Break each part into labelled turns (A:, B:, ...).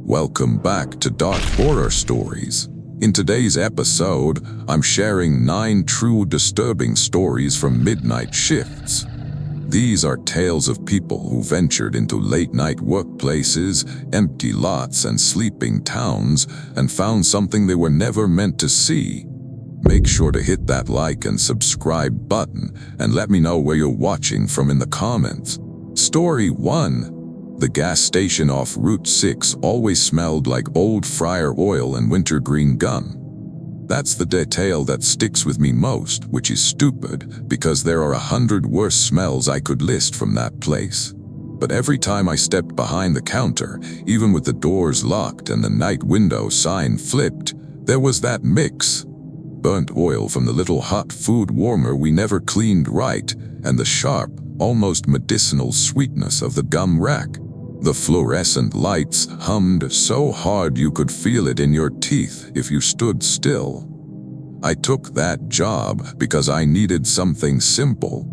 A: Welcome back to Dark Horror Stories. In today's episode, I'm sharing 9 true disturbing stories from midnight shifts. These are tales of people who ventured into late-night workplaces, empty lots, and sleeping towns and found something they were never meant to see. Make sure to hit that like and subscribe button and let me know where you're watching from in the comments. Story 1. The gas station off Route 6 always smelled like old fryer oil and wintergreen gum. That's the detail that sticks with me most, which is stupid because there are 100 worse smells I could list from that place. But every time I stepped behind the counter, even with the doors locked and the night window sign flipped, there was that mix. Burnt oil from the little hot food warmer we never cleaned right, and the sharp, almost medicinal sweetness of the gum rack. The fluorescent lights hummed so hard you could feel it in your teeth if you stood still. I took that job because I needed something simple.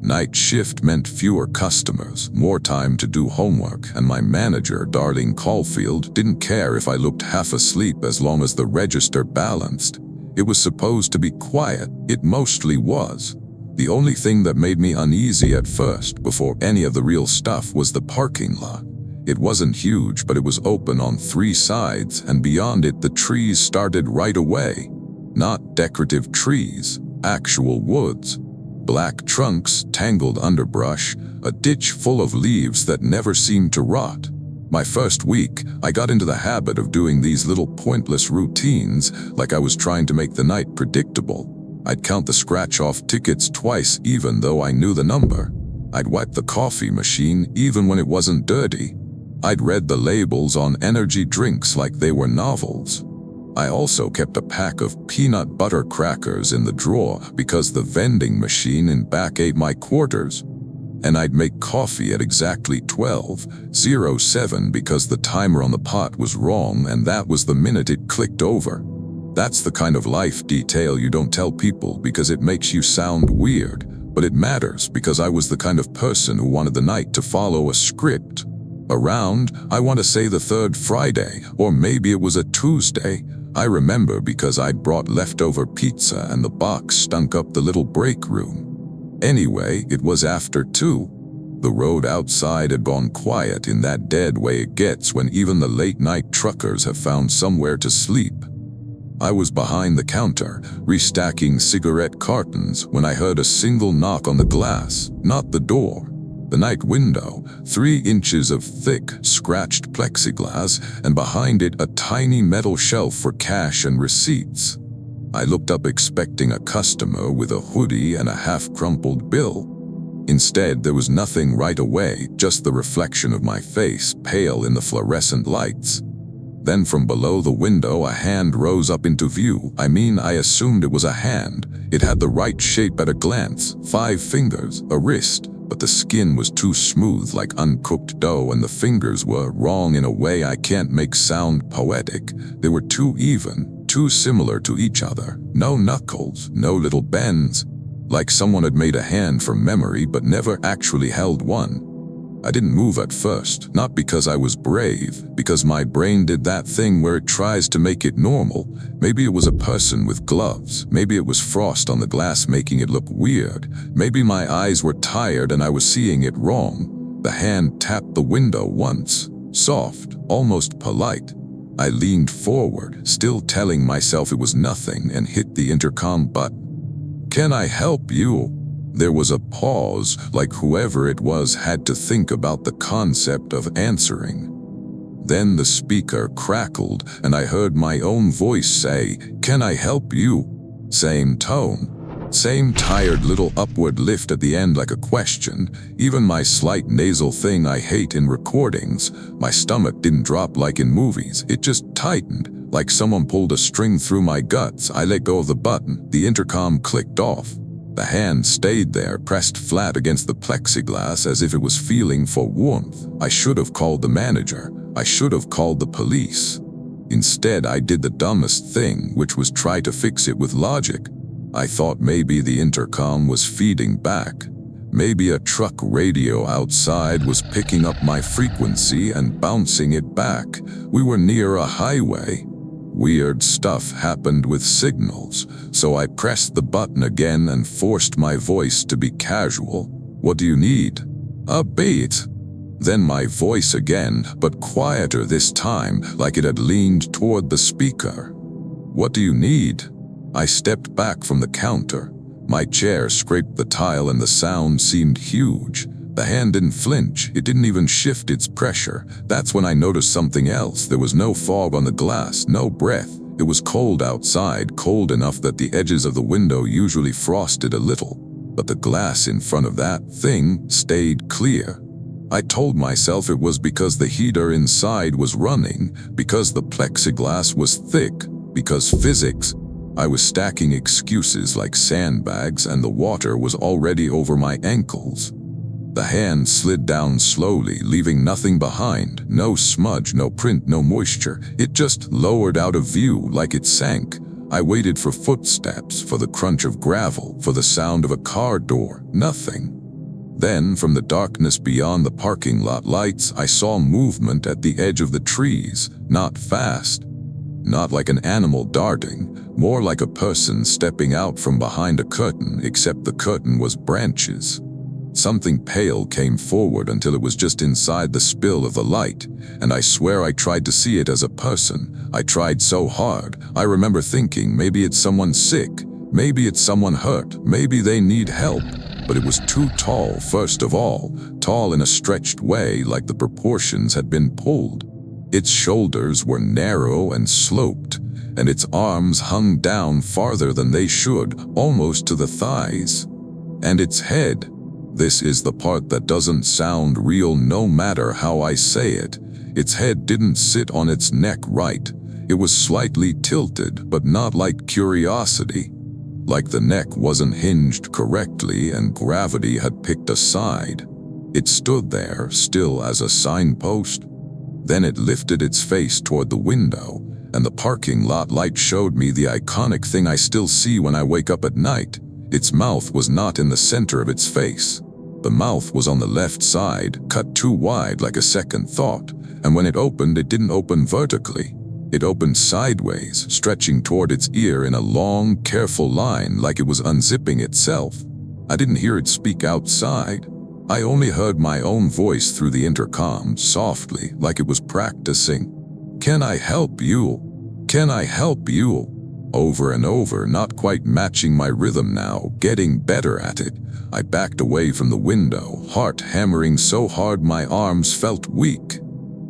A: Night shift meant fewer customers, more time to do homework, and my manager, Darlene Caulfield, didn't care if I looked half asleep as long as the register balanced. It was supposed to be quiet. It mostly was. The only thing that made me uneasy at first, before any of the real stuff, was the parking lot. It wasn't huge, but it was open on 3 sides, and beyond it the trees started right away. Not decorative trees, actual woods. Black trunks, tangled underbrush, a ditch full of leaves that never seemed to rot. My first week, I got into the habit of doing these little pointless routines, like I was trying to make the night predictable. I'd count the scratch-off tickets twice even though I knew the number. I'd wipe the coffee machine even when it wasn't dirty. I'd read the labels on energy drinks like they were novels. I also kept a pack of peanut butter crackers in the drawer because the vending machine in back ate my quarters. And I'd make coffee at exactly 12:07 because the timer on the pot was wrong and that was the minute it clicked over. That's the kind of life detail you don't tell people because it makes you sound weird, but it matters because I was the kind of person who wanted the night to follow a script. Around, I want to say the 3rd Friday, or maybe it was a Tuesday. I remember because I'd brought leftover pizza and the box stunk up the little break room. Anyway, it was after 2. The road outside had gone quiet in that dead way it gets when even the late-night truckers have found somewhere to sleep. I was behind the counter, restacking cigarette cartons, when I heard a single knock on the glass, not the door. The night window, 3 inches of thick, scratched plexiglass, and behind it a tiny metal shelf for cash and receipts. I looked up expecting a customer with a hoodie and a half-crumpled bill. Instead, there was nothing right away, just the reflection of my face, pale in the fluorescent lights. Then from below the window a hand rose up into view. I assumed it was a hand. It had the right shape at a glance, 5 fingers, a wrist, but the skin was too smooth like uncooked dough and the fingers were wrong in a way I can't make sound poetic. They were too even, too similar to each other. No knuckles, no little bends. Like someone had made a hand from memory but never actually held one. I didn't move at first, not because I was brave, because my brain did that thing where it tries to make it normal. Maybe it was a person with gloves, maybe it was frost on the glass making it look weird, maybe my eyes were tired and I was seeing it wrong. The hand tapped the window once, soft, almost polite. I leaned forward, still telling myself it was nothing, and hit the intercom button. "Can I help you?" There was a pause, like whoever it was had to think about the concept of answering. Then the speaker crackled, and I heard my own voice say, "Can I help you?" Same tone. Same tired little upward lift at the end like a question. Even my slight nasal thing I hate in recordings, my stomach didn't drop like in movies. It just tightened, like someone pulled a string through my guts. I let go of the button. The intercom clicked off. The hand stayed there, pressed flat against the plexiglass as if it was feeling for warmth. I should have called the manager. I should have called the police. Instead, I did the dumbest thing, which was try to fix it with logic. I thought maybe the intercom was feeding back. Maybe a truck radio outside was picking up my frequency and bouncing it back. We were near a highway. Weird stuff happened with signals, so I pressed the button again and forced my voice to be casual. "What do you need?" "A beat." Then my voice again, but quieter this time, like it had leaned toward the speaker. "What do you need?" I stepped back from the counter. My chair scraped the tile and the sound seemed huge. The hand didn't flinch, it didn't even shift its pressure. That's when I noticed something else. There was no fog on the glass, no breath. It was cold outside, cold enough that the edges of the window usually frosted a little. But the glass in front of that thing stayed clear. I told myself it was because the heater inside was running, because the plexiglass was thick, because physics. I was stacking excuses like sandbags and the water was already over my ankles. The hand slid down slowly, leaving nothing behind. No smudge, no print, no moisture. It just lowered out of view like it sank. I waited for footsteps, for the crunch of gravel, for the sound of a car door. Nothing. Then, from the darkness beyond the parking lot lights, I saw movement at the edge of the trees. Not fast. Not like an animal darting. More like a person stepping out from behind a curtain, except the curtain was branches. Something pale came forward until it was just inside the spill of the light, and I swear I tried to see it as a person. I tried so hard. I remember thinking maybe it's someone sick, maybe it's someone hurt, maybe they need help. But it was too tall, first of all, tall in a stretched way like the proportions had been pulled. Its shoulders were narrow and sloped, and its arms hung down farther than they should, almost to the thighs. And its head. This is the part that doesn't sound real no matter how I say it. Its head didn't sit on its neck right. It was slightly tilted, but not like curiosity. Like the neck wasn't hinged correctly and gravity had picked a side. It stood there, still as a signpost. Then it lifted its face toward the window, and the parking lot light showed me the iconic thing I still see when I wake up at night. Its mouth was not in the center of its face. The mouth was on the left side, cut too wide like a second thought, and when it opened, it didn't open vertically. It opened sideways, stretching toward its ear in a long, careful line like it was unzipping itself. I didn't hear it speak outside. I only heard my own voice through the intercom, softly, like it was practicing. "Can I help you? Can I help you?" Over and over, not quite matching my rhythm now, getting better at it. I backed away from the window, heart hammering so hard my arms felt weak.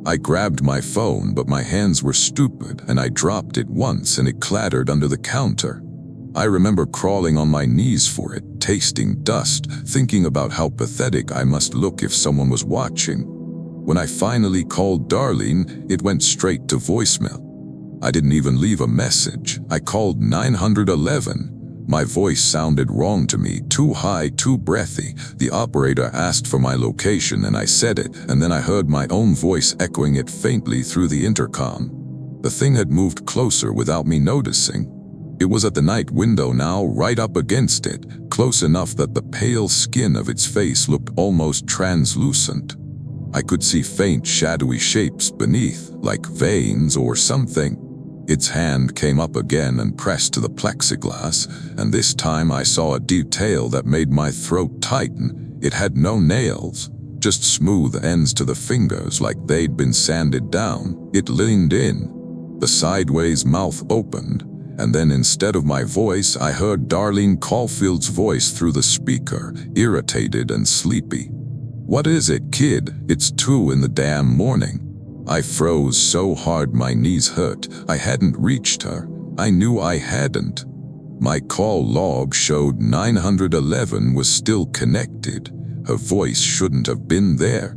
A: I grabbed my phone, but my hands were stupid, and I dropped it once and it clattered under the counter. I remember crawling on my knees for it, tasting dust, thinking about how pathetic I must look if someone was watching. When I finally called Darlene, it went straight to voicemail. I didn't even leave a message. I called 911. My voice sounded wrong to me, too high, too breathy. The operator asked for my location and I said it, and then I heard my own voice echoing it faintly through the intercom. The thing had moved closer without me noticing. It was at the night window now, right up against it, close enough that the pale skin of its face looked almost translucent. I could see faint, shadowy shapes beneath, like veins or something. Its hand came up again and pressed to the plexiglass, and this time I saw a detail that made my throat tighten. It had no nails, just smooth ends to the fingers like they'd been sanded down. It leaned in. The sideways mouth opened, and then instead of my voice, I heard Darlene Caulfield's voice through the speaker, irritated and sleepy. "What is it, kid? It's 2 in the damn morning." I froze so hard my knees hurt. I hadn't reached her. I knew I hadn't. My call log showed 911 was still connected. Her voice shouldn't have been there.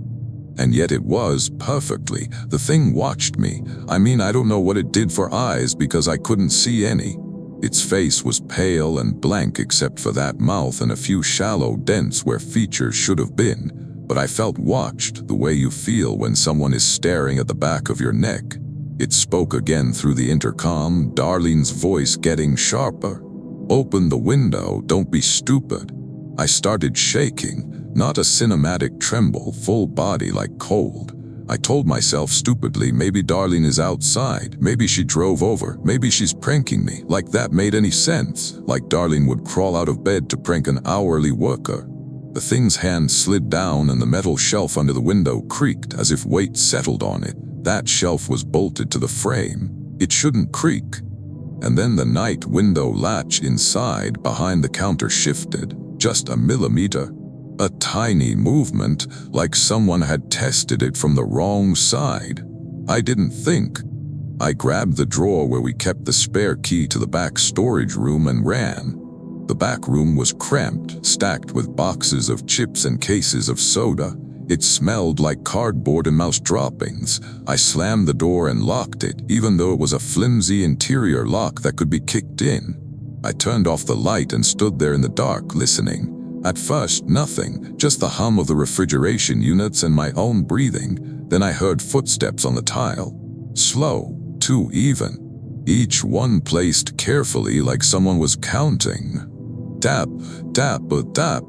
A: And yet it was, perfectly. The thing watched me. I mean, I don't know what it did for eyes because I couldn't see any. Its face was pale and blank except for that mouth and a few shallow dents where features should have been. But I felt watched, the way you feel when someone is staring at the back of your neck. It spoke again through the intercom, Darlene's voice getting sharper. "Open the window, don't be stupid." I started shaking. not a cinematic tremble, full body like cold. I told myself stupidly, maybe Darlene is outside, maybe she drove over, maybe she's pranking me. Like that made any sense, like Darlene would crawl out of bed to prank an hourly worker. The thing's hand slid down and the metal shelf under the window creaked as if weight settled on it. That shelf was bolted to the frame. It shouldn't creak. And then the night window latch inside behind the counter shifted, just a millimeter. A tiny movement, like someone had tested it from the wrong side. I didn't think. I grabbed the drawer where we kept the spare key to the back storage room and ran. The back room was cramped, stacked with boxes of chips and cases of soda. It smelled like cardboard and mouse droppings. I slammed the door and locked it, even though it was a flimsy interior lock that could be kicked in. I turned off the light and stood there in the dark, listening. At first, nothing, just the hum of the refrigeration units and my own breathing. Then I heard footsteps on the tile. Slow, too even. Each one placed carefully like someone was counting. Tap, tap, tap.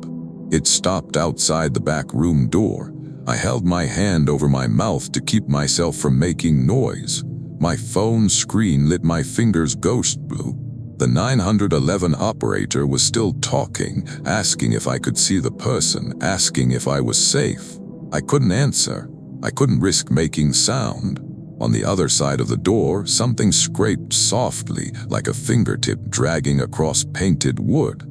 A: It stopped outside the back room door. I held my hand over my mouth to keep myself from making noise. My phone screen lit my fingers ghost blue. The 911 operator was still talking, asking if I could see the person, asking if I was safe. I couldn't answer. I couldn't risk making sound. On the other side of the door, something scraped softly, like a fingertip dragging across painted wood.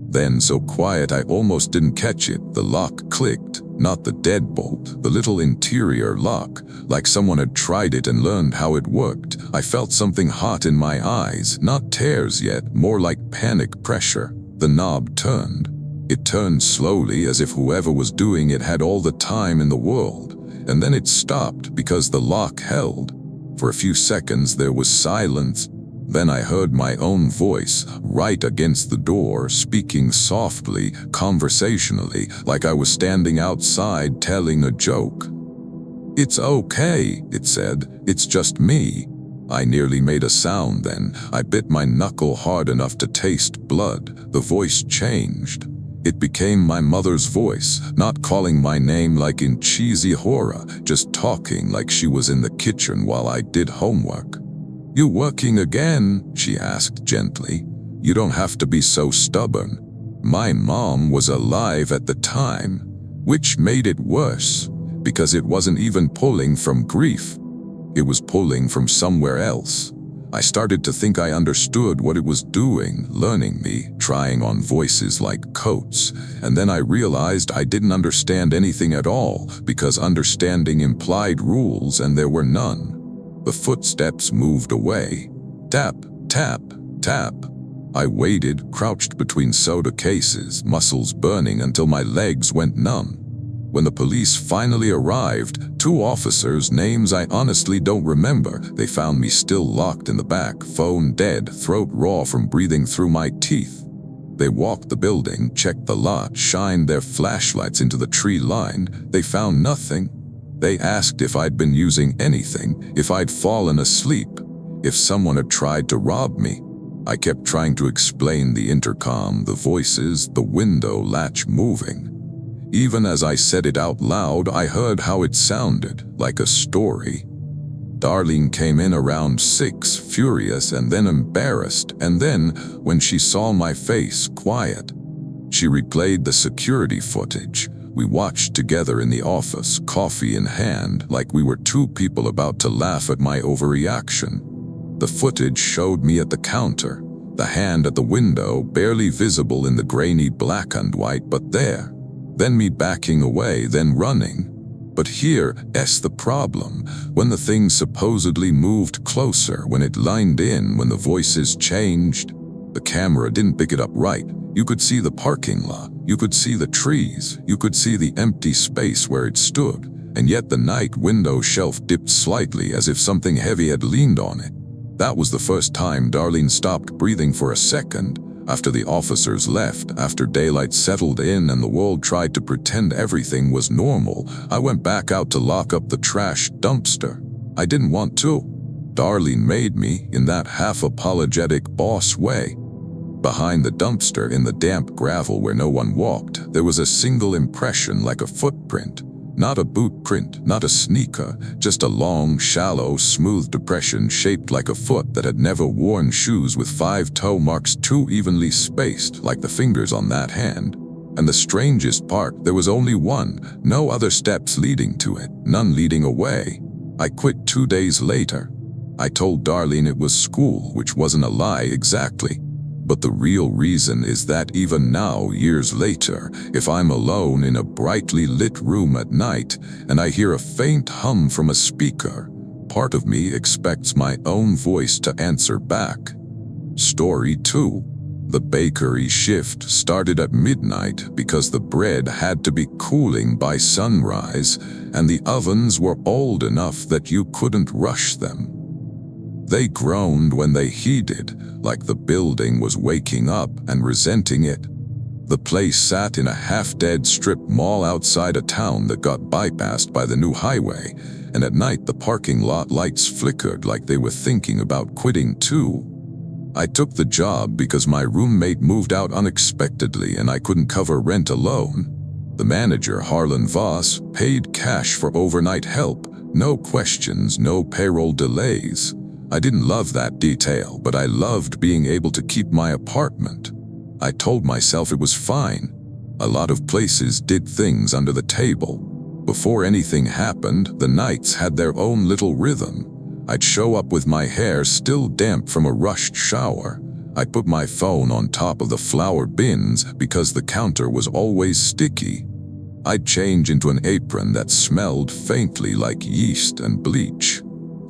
A: Then, so quiet I almost didn't catch it, the lock clicked. Not the deadbolt, the little interior lock, like someone had tried it and learned how it worked. I felt something hot in my eyes, not tears yet, more like panic pressure. The knob turned. It turned slowly as if whoever was doing it had all the time in the world. And then it stopped because the lock held. For a few seconds there was silence. Then I heard my own voice, right against the door, speaking softly, conversationally, like I was standing outside telling a joke. "It's okay," it said. "It's just me." I nearly made a sound then. I bit my knuckle hard enough to taste blood. The voice changed. It became my mother's voice, not calling my name like in cheesy horror, just talking like she was in the kitchen while I did homework. "You working again?" she asked gently. "You don't have to be so stubborn." My mom was alive at the time, which made it worse, because it wasn't even pulling from grief. It was pulling from somewhere else. I started to think I understood what it was doing, learning me, trying on voices like coats, and then I realized I didn't understand anything at all, because understanding implied rules and there were none. The footsteps moved away. Tap, tap, tap. I waited, crouched between soda cases, muscles burning until my legs went numb. When the police finally arrived, 2 officers' names I honestly don't remember. They found me still locked in the back, phone dead, throat raw from breathing through my teeth. They walked the building, checked the lot, shined their flashlights into the tree line. They found nothing. They asked if I'd been using anything, if I'd fallen asleep, if someone had tried to rob me. I kept trying to explain the intercom, the voices, the window latch moving. Even as I said it out loud, I heard how it sounded, like a story. Darlene came in around 6, furious and then embarrassed, and then, when she saw my face, quiet. She replayed the security footage. We watched together in the office, coffee in hand, like we were 2 people about to laugh at my overreaction. The footage showed me at the counter, the hand at the window, barely visible in the grainy black and white, but there. Then me backing away, then running. But here's the problem. When the thing supposedly moved closer, when it lined in, when the voices changed, the camera didn't pick it up right. You could see the parking lot, you could see the trees, you could see the empty space where it stood, and yet the night window shelf dipped slightly as if something heavy had leaned on it. That was the first time Darlene stopped breathing for a second. After the officers left, after daylight settled in and the world tried to pretend everything was normal, I went back out to lock up the trash dumpster. I didn't want to. Darlene made me, in that half-apologetic boss way. Behind the dumpster in the damp gravel where no one walked, there was a single impression like a footprint. Not a boot print, not a sneaker, just a long, shallow, smooth depression shaped like a foot that had never worn shoes, with 5 toe marks too evenly spaced like the fingers on that hand. And the strangest part, there was only one, no other steps leading to it, none leading away. I quit 2 days later. I told Darlene it was school, which wasn't a lie exactly. But the real reason is that even now, years later, if I'm alone in a brightly lit room at night and I hear a faint hum from a speaker, part of me expects my own voice to answer back. Story 2. The bakery shift started at midnight because the bread had to be cooling by sunrise, and the ovens were old enough that you couldn't rush them. They groaned when they heated, like the building was waking up and resenting it. The place sat in a half-dead strip mall outside a town that got bypassed by the new highway, and at night the parking lot lights flickered like they were thinking about quitting too. I took the job because my roommate moved out unexpectedly and I couldn't cover rent alone. The manager, Harlan Voss, paid cash for overnight help, no questions, no payroll delays. I didn't love that detail, but I loved being able to keep my apartment. I told myself it was fine. A lot of places did things under the table. Before anything happened, the nights had their own little rhythm. I'd show up with my hair still damp from a rushed shower. I'd put my phone on top of the flour bins because the counter was always sticky. I'd change into an apron that smelled faintly like yeast and bleach.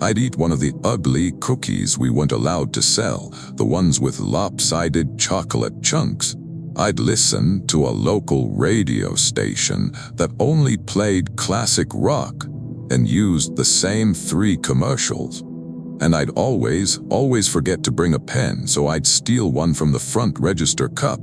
A: I'd eat one of the ugly cookies we weren't allowed to sell, the ones with lopsided chocolate chunks. I'd listen to a local radio station that only played classic rock and used the same 3 commercials. And I'd always forget to bring a pen, so I'd steal one from the front register cup.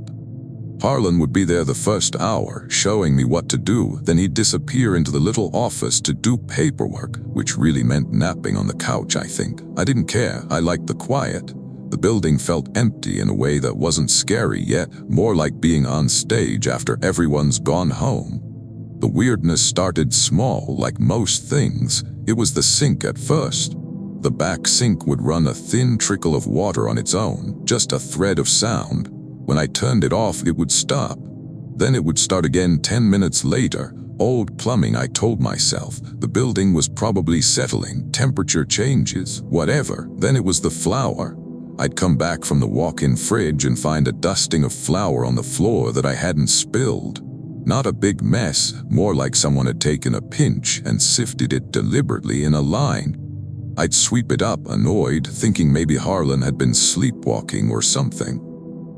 A: Harlan would be there the first hour, showing me what to do, then he'd disappear into the little office to do paperwork, which really meant napping on the couch, I think. I didn't care, I liked the quiet. The building felt empty in a way that wasn't scary yet, more like being on stage after everyone's gone home. The weirdness started small, like most things. It was the sink at first. The back sink would run a thin trickle of water on its own, just a thread of sound. When I turned it off, it would stop. Then it would start again 10 minutes later. Old plumbing, I told myself. The building was probably settling, temperature changes, whatever. Then it was the flour. I'd come back from the walk-in fridge and find a dusting of flour on the floor that I hadn't spilled. Not a big mess, more like someone had taken a pinch and sifted it deliberately in a line. I'd sweep it up, annoyed, thinking maybe Harlan had been sleepwalking or something.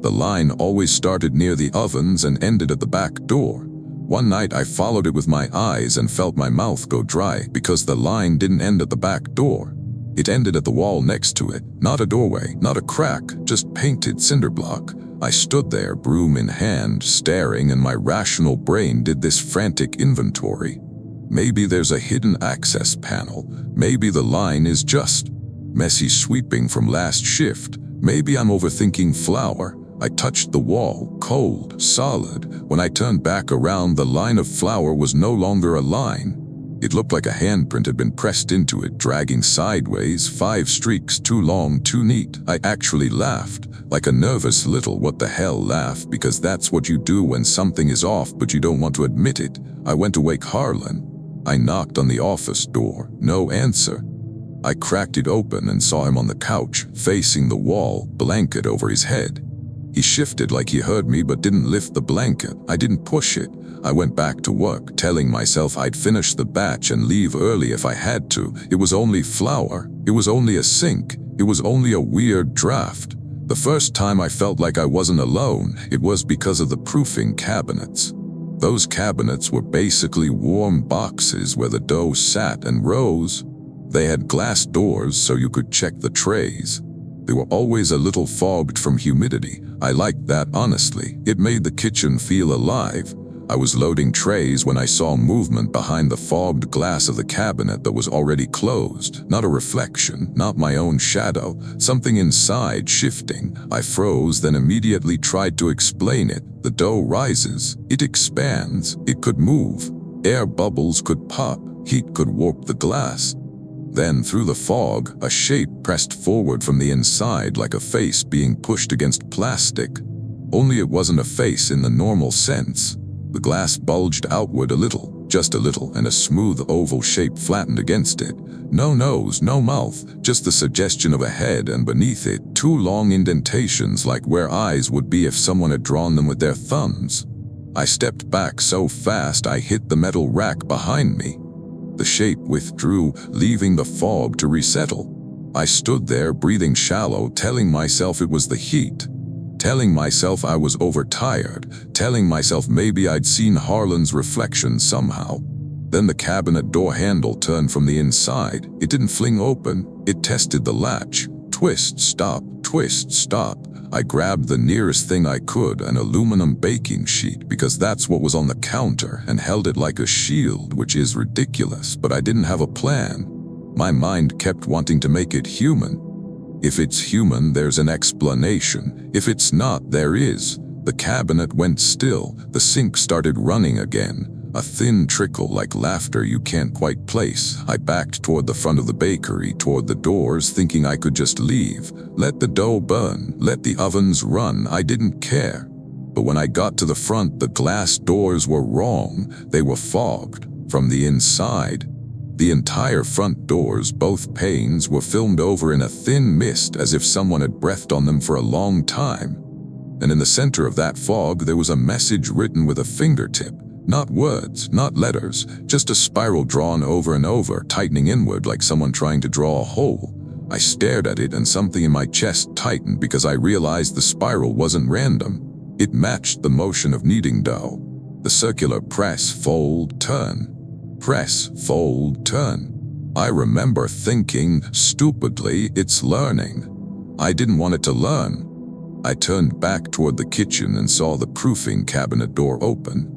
A: The line always started near the ovens and ended at the back door. One night I followed it with my eyes and felt my mouth go dry because the line didn't end at the back door. It ended at the wall next to it. Not a doorway, not a crack, just painted cinder block. I stood there, broom in hand, staring, and my rational brain did this frantic inventory. Maybe there's a hidden access panel. Maybe the line is just messy sweeping from last shift. Maybe I'm overthinking flour. I touched the wall, cold, solid. When I turned back around, the line of flour was no longer a line. It looked like a handprint had been pressed into it, dragging sideways, 5 streaks, too long, too neat. I actually laughed, like a nervous little what the hell laugh, because that's what you do when something is off but you don't want to admit it. I went to wake Harlan. I knocked on the office door, no answer. I cracked it open and saw him on the couch, facing the wall, blanket over his head. He shifted like he heard me but didn't lift the blanket. I didn't push it. I went back to work, telling myself I'd finish the batch and leave early if I had to. It was only flour. It was only a sink. It was only a weird draft. The first time I felt like I wasn't alone, it was because of the proofing cabinets. Those cabinets were basically warm boxes where the dough sat and rose. They had glass doors so you could check the trays. They were always a little fogged from humidity. I liked that, honestly. It made the kitchen feel alive. I was loading trays when I saw movement behind the fogged glass of the cabinet that was already closed. Not a reflection, not my own shadow, something inside shifting. I froze, then immediately tried to explain it. The dough rises, it expands, it could move. Air bubbles could pop, heat could warp the glass. Then, through the fog, a shape pressed forward from the inside like a face being pushed against plastic. Only it wasn't a face in the normal sense. The glass bulged outward a little, just a little, and a smooth oval shape flattened against it. No nose, no mouth, just the suggestion of a head, and beneath it, two long indentations like where eyes would be if someone had drawn them with their thumbs. I stepped back so fast I hit the metal rack behind me. The shape withdrew, leaving the fog to resettle. I stood there, breathing shallow, telling myself it was the heat. Telling myself I was overtired, telling myself maybe I'd seen Harlan's reflection somehow. Then the cabinet door handle turned from the inside. It didn't fling open, it tested the latch. Twist, stop, twist, stop. I grabbed the nearest thing I could, an aluminum baking sheet, because that's what was on the counter, and held it like a shield, which is ridiculous, but I didn't have a plan. My mind kept wanting to make it human. If it's human, there's an explanation. If it's not, there is. The cabinet went still. The sink started running again. A thin trickle like laughter you can't quite place. I backed toward the front of the bakery, toward the doors, thinking I could just leave. Let the dough burn. Let the ovens run. I didn't care. But when I got to the front, the glass doors were wrong. They were fogged from the inside. The entire front doors, both panes, were filmed over in a thin mist as if someone had breathed on them for a long time. And in the center of that fog, there was a message written with a fingertip. Not words, not letters, just a spiral drawn over and over, tightening inward like someone trying to draw a hole. I stared at it and something in my chest tightened because I realized the spiral wasn't random. It matched the motion of kneading dough. The circular press, fold, turn. Press, fold, turn. I remember thinking, stupidly, it's learning. I didn't want it to learn. I turned back toward the kitchen and saw the proofing cabinet door open.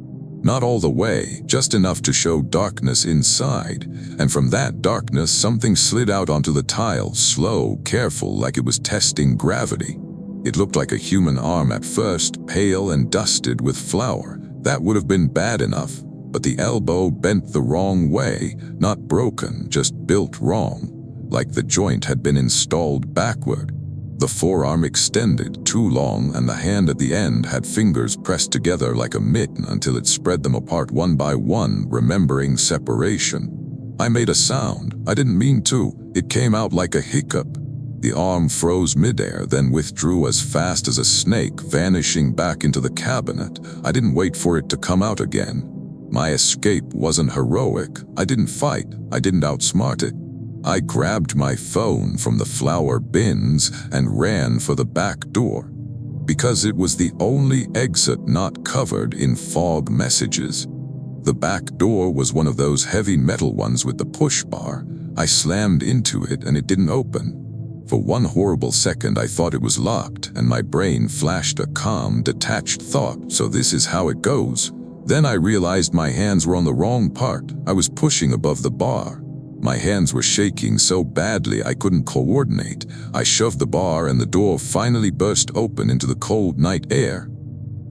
A: Not all the way, just enough to show darkness inside, and from that darkness something slid out onto the tile, slow, careful, like it was testing gravity. It looked like a human arm at first, pale and dusted with flour. That would have been bad enough. But the elbow bent the wrong way, not broken, just built wrong, like the joint had been installed backward. The forearm extended, too long, and the hand at the end had fingers pressed together like a mitten until it spread them apart one by one, remembering separation. I made a sound. I didn't mean to. It came out like a hiccup. The arm froze midair, then withdrew as fast as a snake, vanishing back into the cabinet. I didn't wait for it to come out again. My escape wasn't heroic. I didn't fight. I didn't outsmart it. I grabbed my phone from the flour bins and ran for the back door, because it was the only exit not covered in fog messages. The back door was one of those heavy metal ones with the push bar. I slammed into it and it didn't open. For one horrible second I thought it was locked, and my brain flashed a calm, detached thought, so this is how it goes. Then I realized my hands were on the wrong part. I was pushing above the bar. My hands were shaking so badly I couldn't coordinate. I shoved the bar and the door finally burst open into the cold night air.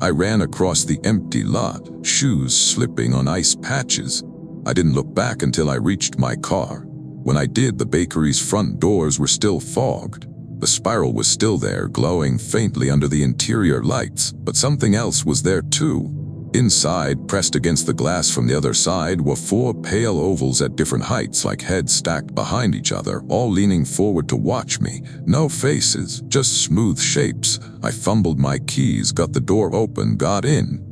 A: I ran across the empty lot, shoes slipping on ice patches. I didn't look back until I reached my car. When I did, the bakery's front doors were still fogged. The spiral was still there, glowing faintly under the interior lights, but something else was there too. Inside, pressed against the glass from the other side, were 4 pale ovals at different heights, like heads stacked behind each other, all leaning forward to watch me. No faces, just smooth shapes. I fumbled my keys, got the door open, got in.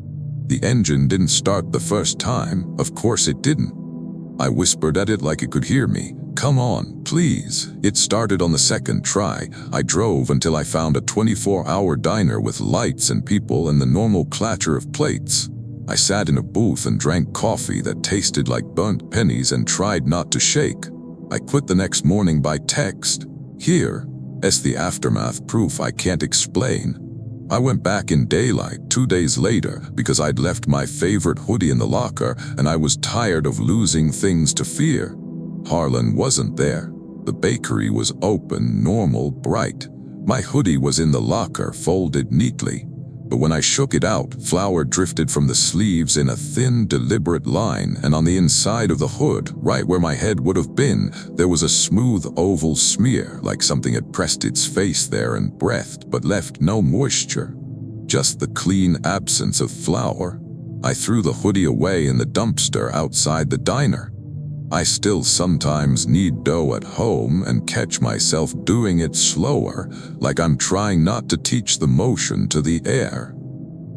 A: The engine didn't start the first time. Of course it didn't. I whispered at it like it could hear me. Come on, please. It started on the second try. I drove until I found a 24-hour diner with lights and people and the normal clatter of plates. I sat in a booth and drank coffee that tasted like burnt pennies and tried not to shake. I quit the next morning by text. Here, as the aftermath proof I can't explain. I went back in daylight 2 days later because I'd left my favorite hoodie in the locker and I was tired of losing things to fear. Harlan wasn't there. The bakery was open, normal, bright. My hoodie was in the locker, folded neatly. But when I shook it out, flour drifted from the sleeves in a thin, deliberate line, and on the inside of the hood, right where my head would have been, there was a smooth oval smear, like something had pressed its face there and breathed, but left no moisture. Just the clean absence of flour. I threw the hoodie away in the dumpster outside the diner. I still sometimes knead dough at home and catch myself doing it slower, like I'm trying not to teach the motion to the air.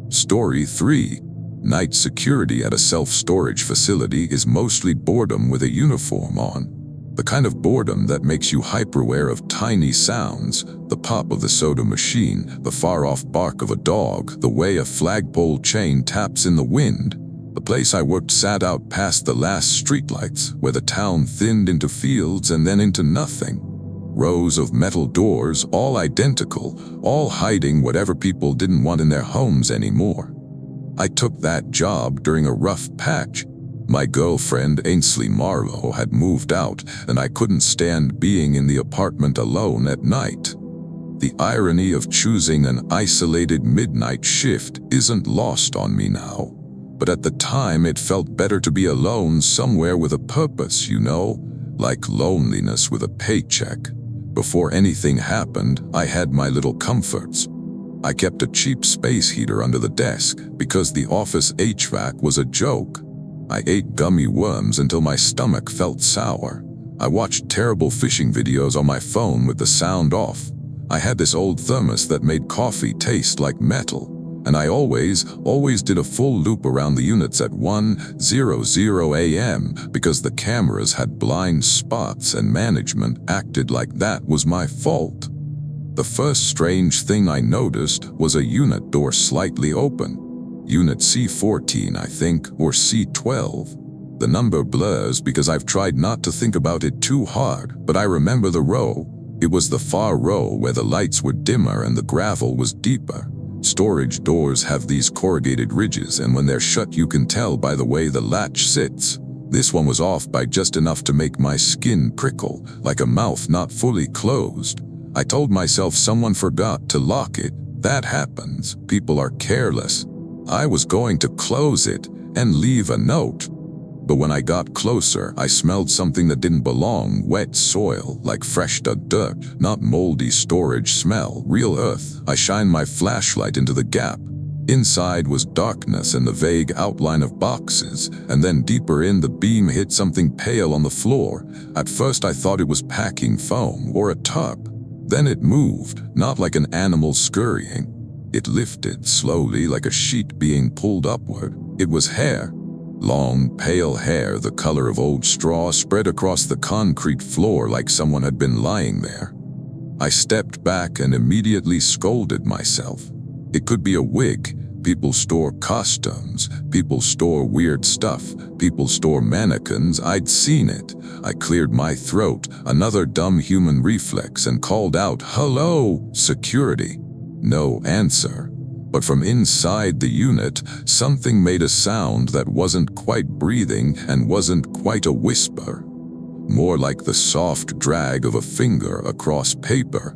A: Story 3. Night security at a self-storage facility is mostly boredom with a uniform on. The kind of boredom that makes you hyper-aware of tiny sounds, the pop of the soda machine, the far-off bark of a dog, the way a flagpole chain taps in the wind. The place I worked sat out past the last streetlights, where the town thinned into fields and then into nothing. Rows of metal doors, all identical, all hiding whatever people didn't want in their homes anymore. I took that job during a rough patch. My girlfriend Ainsley Marlowe had moved out, and I couldn't stand being in the apartment alone at night. The irony of choosing an isolated midnight shift isn't lost on me now. But at the time it felt better to be alone somewhere with a purpose, like loneliness with a paycheck. Before anything happened, I had my little comforts. I kept a cheap space heater under the desk because the office HVAC was a joke. I ate gummy worms until my stomach felt sour. I watched terrible fishing videos on my phone with the sound off. I had this old thermos that made coffee taste like metal. And I always did a full loop around the units at 1:00 a.m. because the cameras had blind spots and management acted like that was my fault. The first strange thing I noticed was a unit door slightly open. Unit C14, I think, or C12. The number blurs because I've tried not to think about it too hard, but I remember the row. It was the far row where the lights were dimmer and the gravel was deeper. Storage doors have these corrugated ridges, and when they're shut you can tell by the way the latch sits. This one was off by just enough to make my skin prickle, like a mouth not fully closed. I told myself someone forgot to lock it. That happens. People are careless. I was going to close it and leave a note. But when I got closer, I smelled something that didn't belong, wet soil, like fresh dug dirt, not moldy storage smell, real earth. I shined my flashlight into the gap. Inside was darkness and the vague outline of boxes, and then deeper in the beam hit something pale on the floor. At first I thought it was packing foam or a tarp. Then it moved, not like an animal scurrying. It lifted slowly like a sheet being pulled upward. It was hair. Long, pale hair, the color of old straw, spread across the concrete floor like someone had been lying there. I stepped back and immediately scolded myself. It could be a wig. People store costumes. People store weird stuff. People store mannequins. I'd seen it. I cleared my throat, another dumb human reflex, and called out, "Hello, security." No answer. But from inside the unit, something made a sound that wasn't quite breathing and wasn't quite a whisper. More like the soft drag of a finger across paper.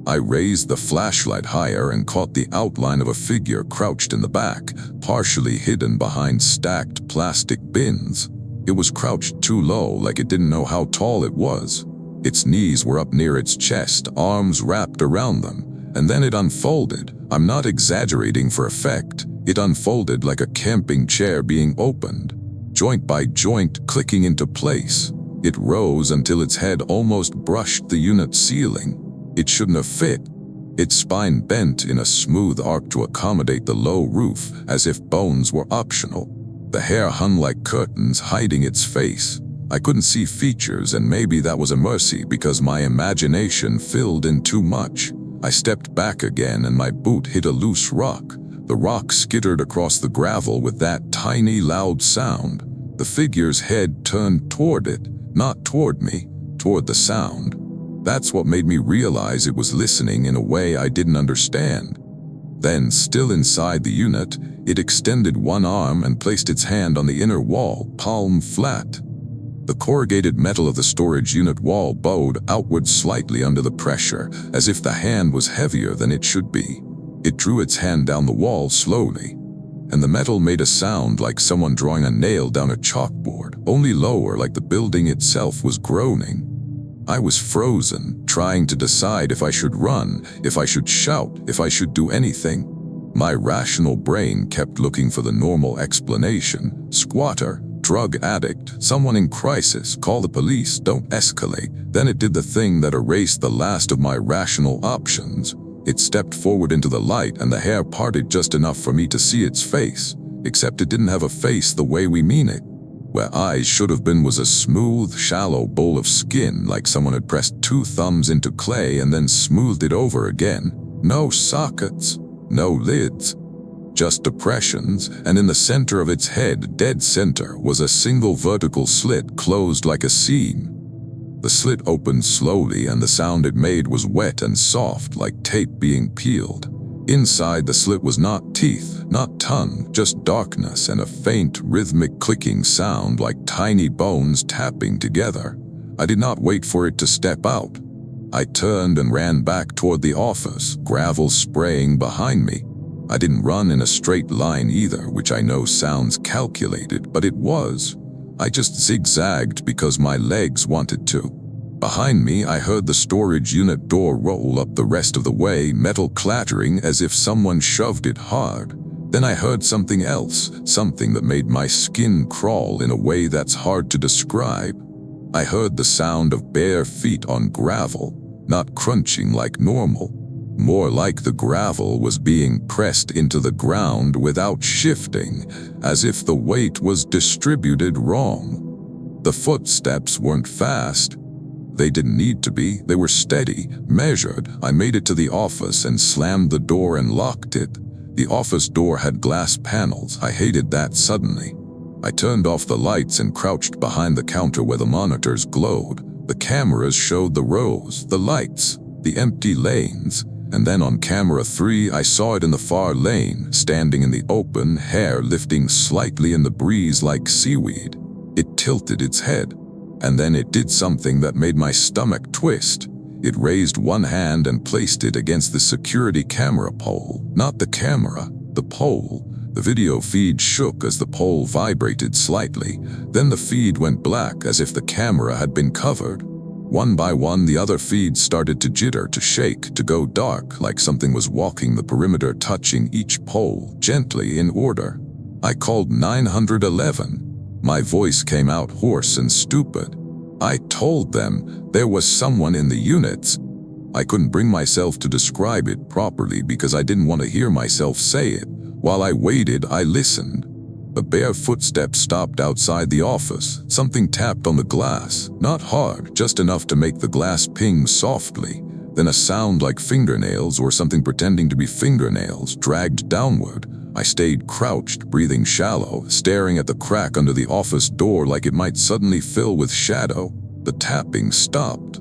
A: I raised the flashlight higher and caught the outline of a figure crouched in the back, partially hidden behind stacked plastic bins. It was crouched too low, like it didn't know how tall it was. Its knees were up near its chest, arms wrapped around them. And then it unfolded. I'm not exaggerating for effect. It unfolded like a camping chair being opened, joint by joint clicking into place. It rose until its head almost brushed the unit ceiling. It shouldn't have fit. Its spine bent in a smooth arc to accommodate the low roof, as if bones were optional. The hair hung like curtains, hiding its face. I couldn't see features, and maybe that was a mercy because my imagination filled in too much. I stepped back again and my boot hit a loose rock. The rock skittered across the gravel with that tiny, loud sound. The figure's head turned toward it, not toward me, toward the sound. That's what made me realize it was listening in a way I didn't understand. Then, still inside the unit, it extended one arm and placed its hand on the inner wall, palm flat. The corrugated metal of the storage unit wall bowed outward slightly under the pressure, as if the hand was heavier than it should be. It drew its hand down the wall slowly, and the metal made a sound like someone drawing a nail down a chalkboard, only lower, like the building itself was groaning. I was frozen, trying to decide if I should run, if I should shout, if I should do anything. My rational brain kept looking for the normal explanation: squatter, drug addict, someone in crisis, call the police, don't escalate. Then it did the thing that erased the last of my rational options. It stepped forward into the light and the hair parted just enough for me to see its face, except it didn't have a face the way we mean it. Where eyes should have been was a smooth, shallow bowl of skin, like someone had pressed 2 thumbs into clay and then smoothed it over again. No sockets, no lids, just depressions, and in the center of its head, dead center, was a single vertical slit closed like a seam. The slit opened slowly and the sound it made was wet and soft, like tape being peeled. Inside the slit was not teeth, not tongue, just darkness and a faint, rhythmic clicking sound like tiny bones tapping together. I did not wait for it to step out. I turned and ran back toward the office, gravel spraying behind me. I didn't run in a straight line either, which I know sounds calculated, but it was. I just zigzagged because my legs wanted to. Behind me, I heard the storage unit door roll up the rest of the way, metal clattering as if someone shoved it hard. Then I heard something else, something that made my skin crawl in a way that's hard to describe. I heard the sound of bare feet on gravel, not crunching like normal. More like the gravel was being pressed into the ground without shifting, as if the weight was distributed wrong. The footsteps weren't fast. They didn't need to be. They were steady, measured. I made it to the office and slammed the door and locked it. The office door had glass panels. I hated that suddenly. I turned off the lights and crouched behind the counter where the monitors glowed. The cameras showed the rows, the lights, the empty lanes. And then on camera 3, I saw it in the far lane, standing in the open, hair lifting slightly in the breeze like seaweed. It tilted its head, and then it did something that made my stomach twist. It raised one hand and placed it against the security camera pole. Not the camera, the pole. The video feed shook as the pole vibrated slightly. Then the feed went black as if the camera had been covered. One by one, the other feeds started to jitter, to shake, to go dark, like something was walking the perimeter, touching each pole, gently, in order. I called 911. My voice came out hoarse and stupid. I told them there was someone in the units. I couldn't bring myself to describe it properly because I didn't want to hear myself say it. While I waited, I listened. A bare footstep stopped outside the office. Something tapped on the glass, not hard, just enough to make the glass ping softly. Then a sound like fingernails or something pretending to be fingernails dragged downward. I stayed crouched, breathing shallow, staring at the crack under the office door like it might suddenly fill with shadow. The tapping stopped.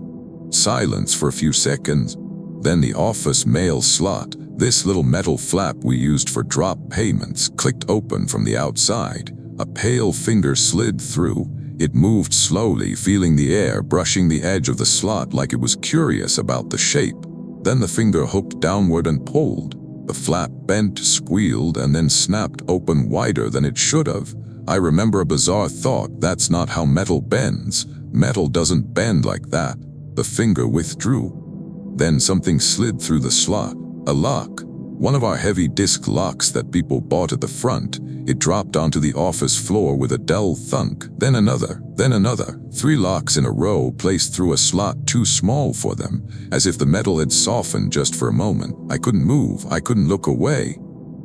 A: Silence for a few seconds. Then the office mail slot, this little metal flap we used for drop payments, clicked open from the outside. A pale finger slid through. It moved slowly, feeling the air, brushing the edge of the slot like it was curious about the shape. Then the finger hooked downward and pulled. The flap bent, squealed, and then snapped open wider than it should have. I remember a bizarre thought: that's not how metal bends. Metal doesn't bend like that. The finger withdrew. Then something slid through the slot. A lock. One of our heavy disc locks that people bought at the front. It dropped onto the office floor with a dull thunk. Then another. Then another. 3 locks in a row placed through a slot too small for them, as if the metal had softened just for a moment. I couldn't move. I couldn't look away.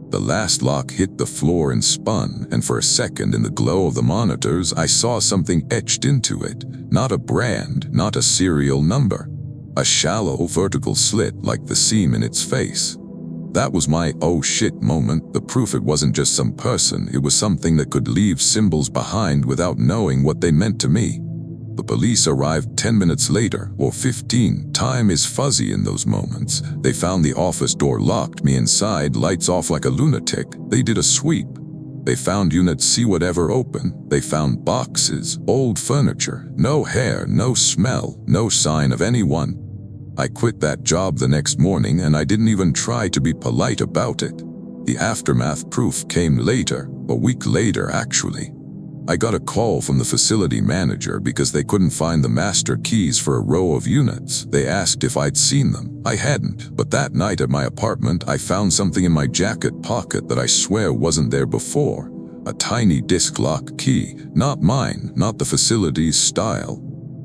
A: The last lock hit the floor and spun, and for a second in the glow of the monitors, I saw something etched into it. Not a brand, not a serial number. A shallow, vertical slit like the seam in its face. That was my oh shit moment, the proof it wasn't just some person, it was something that could leave symbols behind without knowing what they meant to me. The police arrived 10 minutes later, or 15. Time is fuzzy in those moments. They found the office door locked, me inside, lights off like a lunatic. They did a sweep. They found unit C whatever open. They found boxes, old furniture, no hair, no smell, no sign of anyone. I quit that job the next morning and I didn't even try to be polite about it. The aftermath proof came later, a week later actually. I got a call from the facility manager because they couldn't find the master keys for a row of units. They asked if I'd seen them. I hadn't, but that night at my apartment I found something in my jacket pocket that I swear wasn't there before. A tiny disc lock key, not mine, not the facility's style.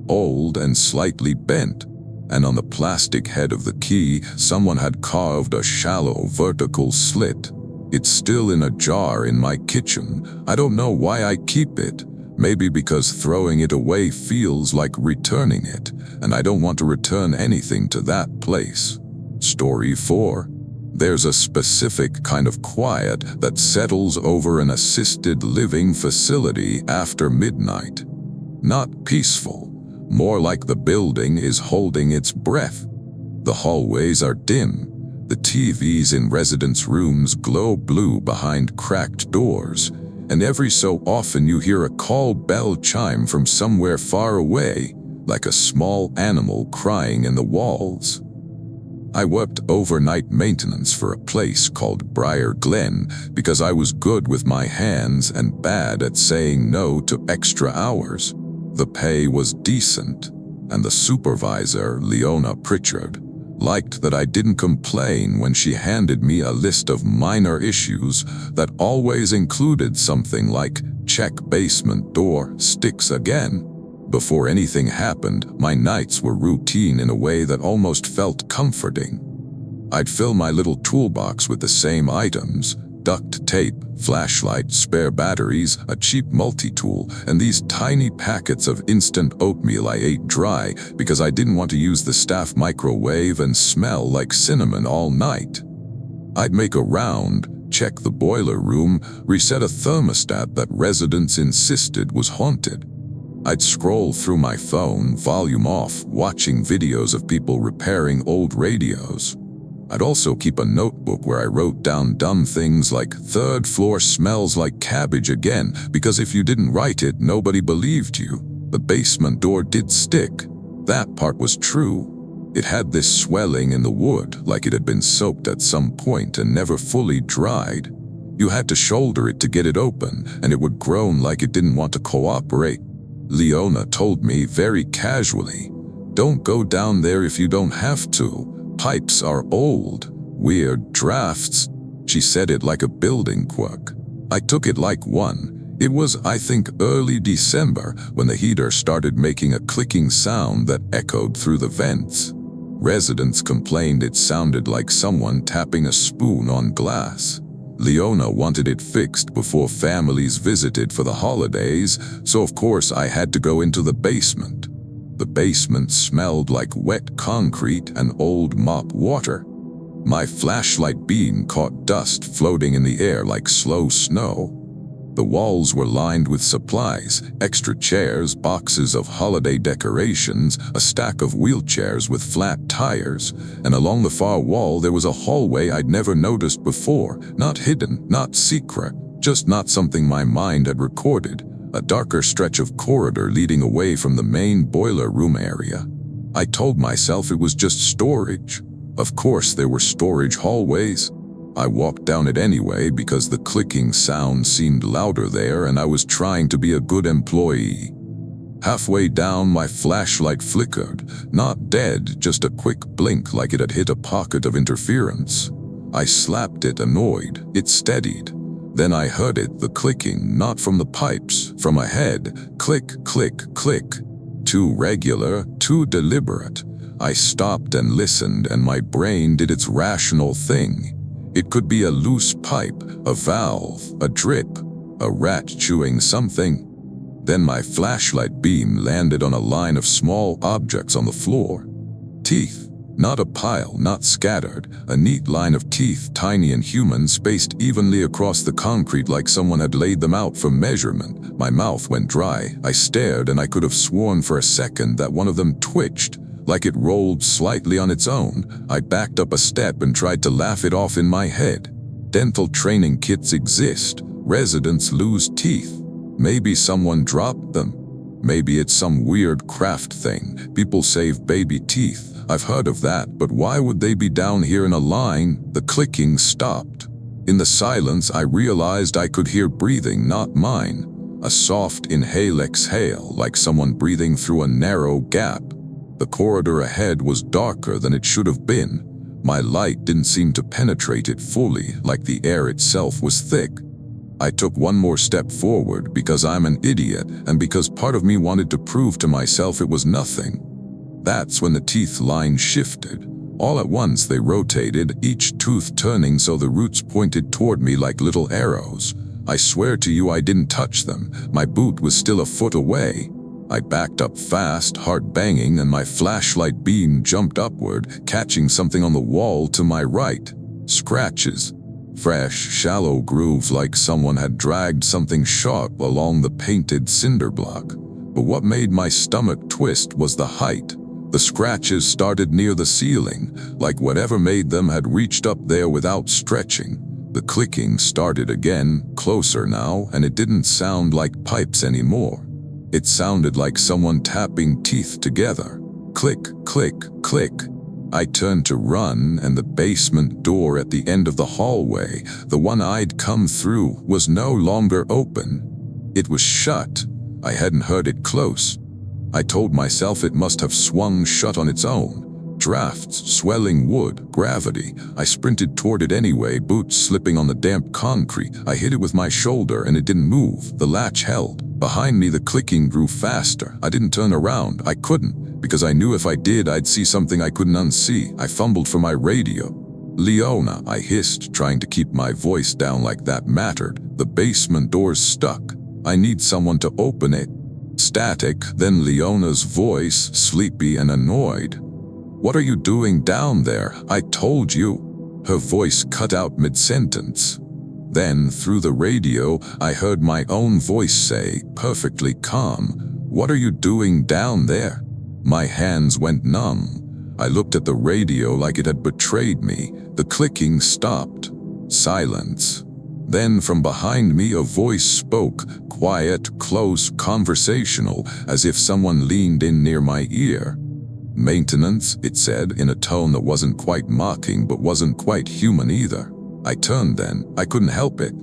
A: Old and slightly bent. And on the plastic head of the key, someone had carved a shallow vertical slit. It's still in a jar in my kitchen. I don't know why I keep it. Maybe because throwing it away feels like returning it, and I don't want to return anything to that place. Story 4. There's a specific kind of quiet that settles over an assisted living facility after midnight. Not peaceful, more like the building is holding its breath. The hallways are dim. The TVs in residents' rooms glow blue behind cracked doors, and every so often you hear a call bell chime from somewhere far away, like a small animal crying in the walls. I worked overnight maintenance for a place called Briar Glen because I was good with my hands and bad at saying no to extra hours. The pay was decent, and the supervisor, Leona Pritchard, liked that I didn't complain when she handed me a list of minor issues that always included something like check basement door, sticks again. Before anything happened, my nights were routine in a way that almost felt comforting. I'd fill my little toolbox with the same items: duct tape, flashlight, spare batteries, a cheap multi-tool, and these tiny packets of instant oatmeal I ate dry because I didn't want to use the staff microwave and smell like cinnamon all night. I'd make a round, check the boiler room, reset a thermostat that residents insisted was haunted. I'd scroll through my phone, volume off, watching videos of people repairing old radios. I'd also keep a notebook where I wrote down dumb things like "third floor smells like cabbage again," because if you didn't write it, nobody believed you. The basement door did stick. That part was true. It had this swelling in the wood, like it had been soaked at some point and never fully dried. You had to shoulder it to get it open, and it would groan like it didn't want to cooperate. Leona told me very casually, "Don't go down there if you don't have to. Pipes are old. Weird drafts." She said it like a building quirk. I took it like one. It was, I think, early December when the heater started making a clicking sound that echoed through the vents. Residents complained it sounded like someone tapping a spoon on glass. Leona wanted it fixed before families visited for the holidays, so of course I had to go into the basement. The basement smelled like wet concrete and old mop water. My flashlight beam caught dust floating in the air like slow snow. The walls were lined with supplies, extra chairs, boxes of holiday decorations, a stack of wheelchairs with flat tires, and along the far wall there was a hallway I'd never noticed before, not hidden, not secret, just not something my mind had recorded. A darker stretch of corridor leading away from the main boiler room area. I told myself it was just storage. Of course there were storage hallways. I walked down it anyway because the clicking sound seemed louder there and I was trying to be a good employee. Halfway down, my flashlight flickered, not dead, just a quick blink like it had hit a pocket of interference. I slapped it, annoyed. It steadied. Then I heard it, the clicking, not from the pipes, from ahead. Click, click, click. Too regular, too deliberate. I stopped and listened, and my brain did its rational thing. It could be a loose pipe, a valve, a drip, a rat chewing something. Then my flashlight beam landed on a line of small objects on the floor. Teeth. Not a pile, not scattered, a neat line of teeth, tiny and human, spaced evenly across the concrete like someone had laid them out for measurement. My mouth went dry. I stared, and I could have sworn for a second that one of them twitched, like it rolled slightly on its own. I backed up a step and tried to laugh it off in my head. Dental training kits exist. Residents lose teeth. Maybe someone dropped them. Maybe it's some weird craft thing. People save baby teeth. I've heard of that, but why would they be down here in a line? The clicking stopped. In the silence, I realized I could hear breathing, not mine. A soft inhale-exhale, like someone breathing through a narrow gap. The corridor ahead was darker than it should have been. My light didn't seem to penetrate it fully, like the air itself was thick. I took one more step forward because I'm an idiot and because part of me wanted to prove to myself it was nothing. That's when the teeth line shifted. All at once they rotated, each tooth turning so the roots pointed toward me like little arrows. I swear to you I didn't touch them. My boot was still a foot away. I backed up fast, heart banging, and my flashlight beam jumped upward, catching something on the wall to my right. Scratches. Fresh, shallow grooves like someone had dragged something sharp along the painted cinder block. But what made my stomach twist was the height. The scratches started near the ceiling, like whatever made them had reached up there without stretching. The clicking started again, closer now, and it didn't sound like pipes anymore. It sounded like someone tapping teeth together. Click, click, click. I turned to run, and the basement door at the end of the hallway, the one I'd come through, was no longer open. It was shut. I hadn't heard it close. I told myself it must have swung shut on its own. Drafts, swelling wood, gravity. I sprinted toward it anyway, boots slipping on the damp concrete. I hit it with my shoulder and it didn't move. The latch held. Behind me the clicking grew faster. I didn't turn around. I couldn't, because I knew if I did I'd see something I couldn't unsee. I fumbled for my radio. "Leona," I hissed, trying to keep my voice down like that mattered. "The basement door's stuck. I need someone to open it." Static, then Leona's voice, sleepy and annoyed. "What are you doing down there? I told you." Her voice cut out mid-sentence. Then, through the radio, I heard my own voice say, perfectly calm, "What are you doing down there?" My hands went numb. I looked at the radio like it had betrayed me. The clicking stopped. Silence. Then from behind me a voice spoke, quiet, close, conversational, as if someone leaned in near my ear. "Maintenance," it said, in a tone that wasn't quite mocking but wasn't quite human either. I turned then. I couldn't help it.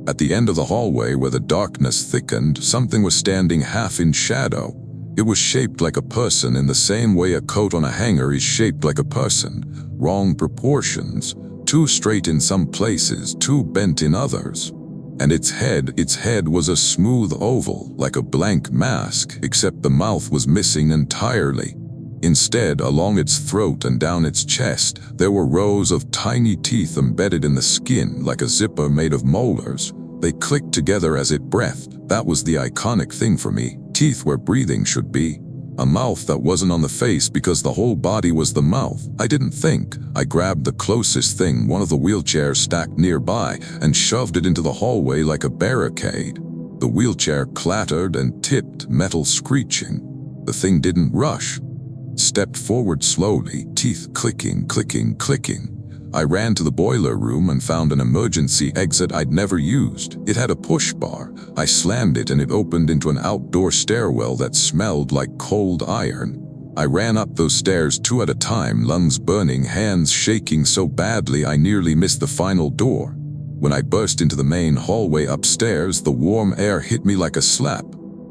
A: At the end of the hallway where the darkness thickened, something was standing half in shadow. It was shaped like a person in the same way a coat on a hanger is shaped like a person. Wrong proportions. Too straight in some places, too bent in others. And its head was a smooth oval, like a blank mask, except the mouth was missing entirely. Instead, along its throat and down its chest, there were rows of tiny teeth embedded in the skin, like a zipper made of molars. They clicked together as it breathed. That was the iconic thing for me. Teeth where breathing should be. A mouth that wasn't on the face because the whole body was the mouth. I didn't think. I grabbed the closest thing, one of the wheelchairs stacked nearby, and shoved it into the hallway like a barricade. The wheelchair clattered and tipped, metal screeching. The thing didn't rush. Stepped forward slowly, teeth clicking, clicking, clicking. I ran to the boiler room and found an emergency exit I'd never used. It had a push bar. I slammed it and it opened into an outdoor stairwell that smelled like cold iron. I ran up those stairs 2 at a time, lungs burning, hands shaking so badly I nearly missed the final door. When I burst into the main hallway upstairs, the warm air hit me like a slap.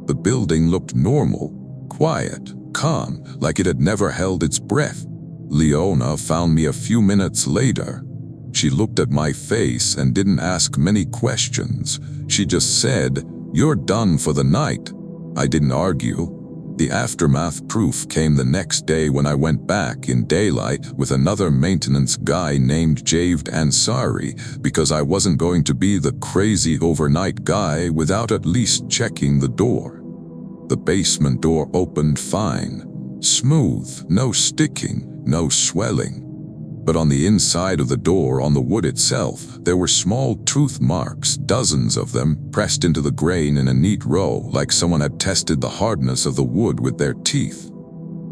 A: The building looked normal, quiet, calm, like it had never held its breath. Leona found me a few minutes later. She looked at my face and didn't ask many questions. She just said, "You're done for the night." I didn't argue. The aftermath proof came the next day when I went back in daylight with another maintenance guy named Javed Ansari, because I wasn't going to be the crazy overnight guy without at least checking the door. The basement door opened fine. Smooth, no sticking, no swelling. But on the inside of the door, on the wood itself, there were small tooth marks, dozens of them, pressed into the grain in a neat row, like someone had tested the hardness of the wood with their teeth.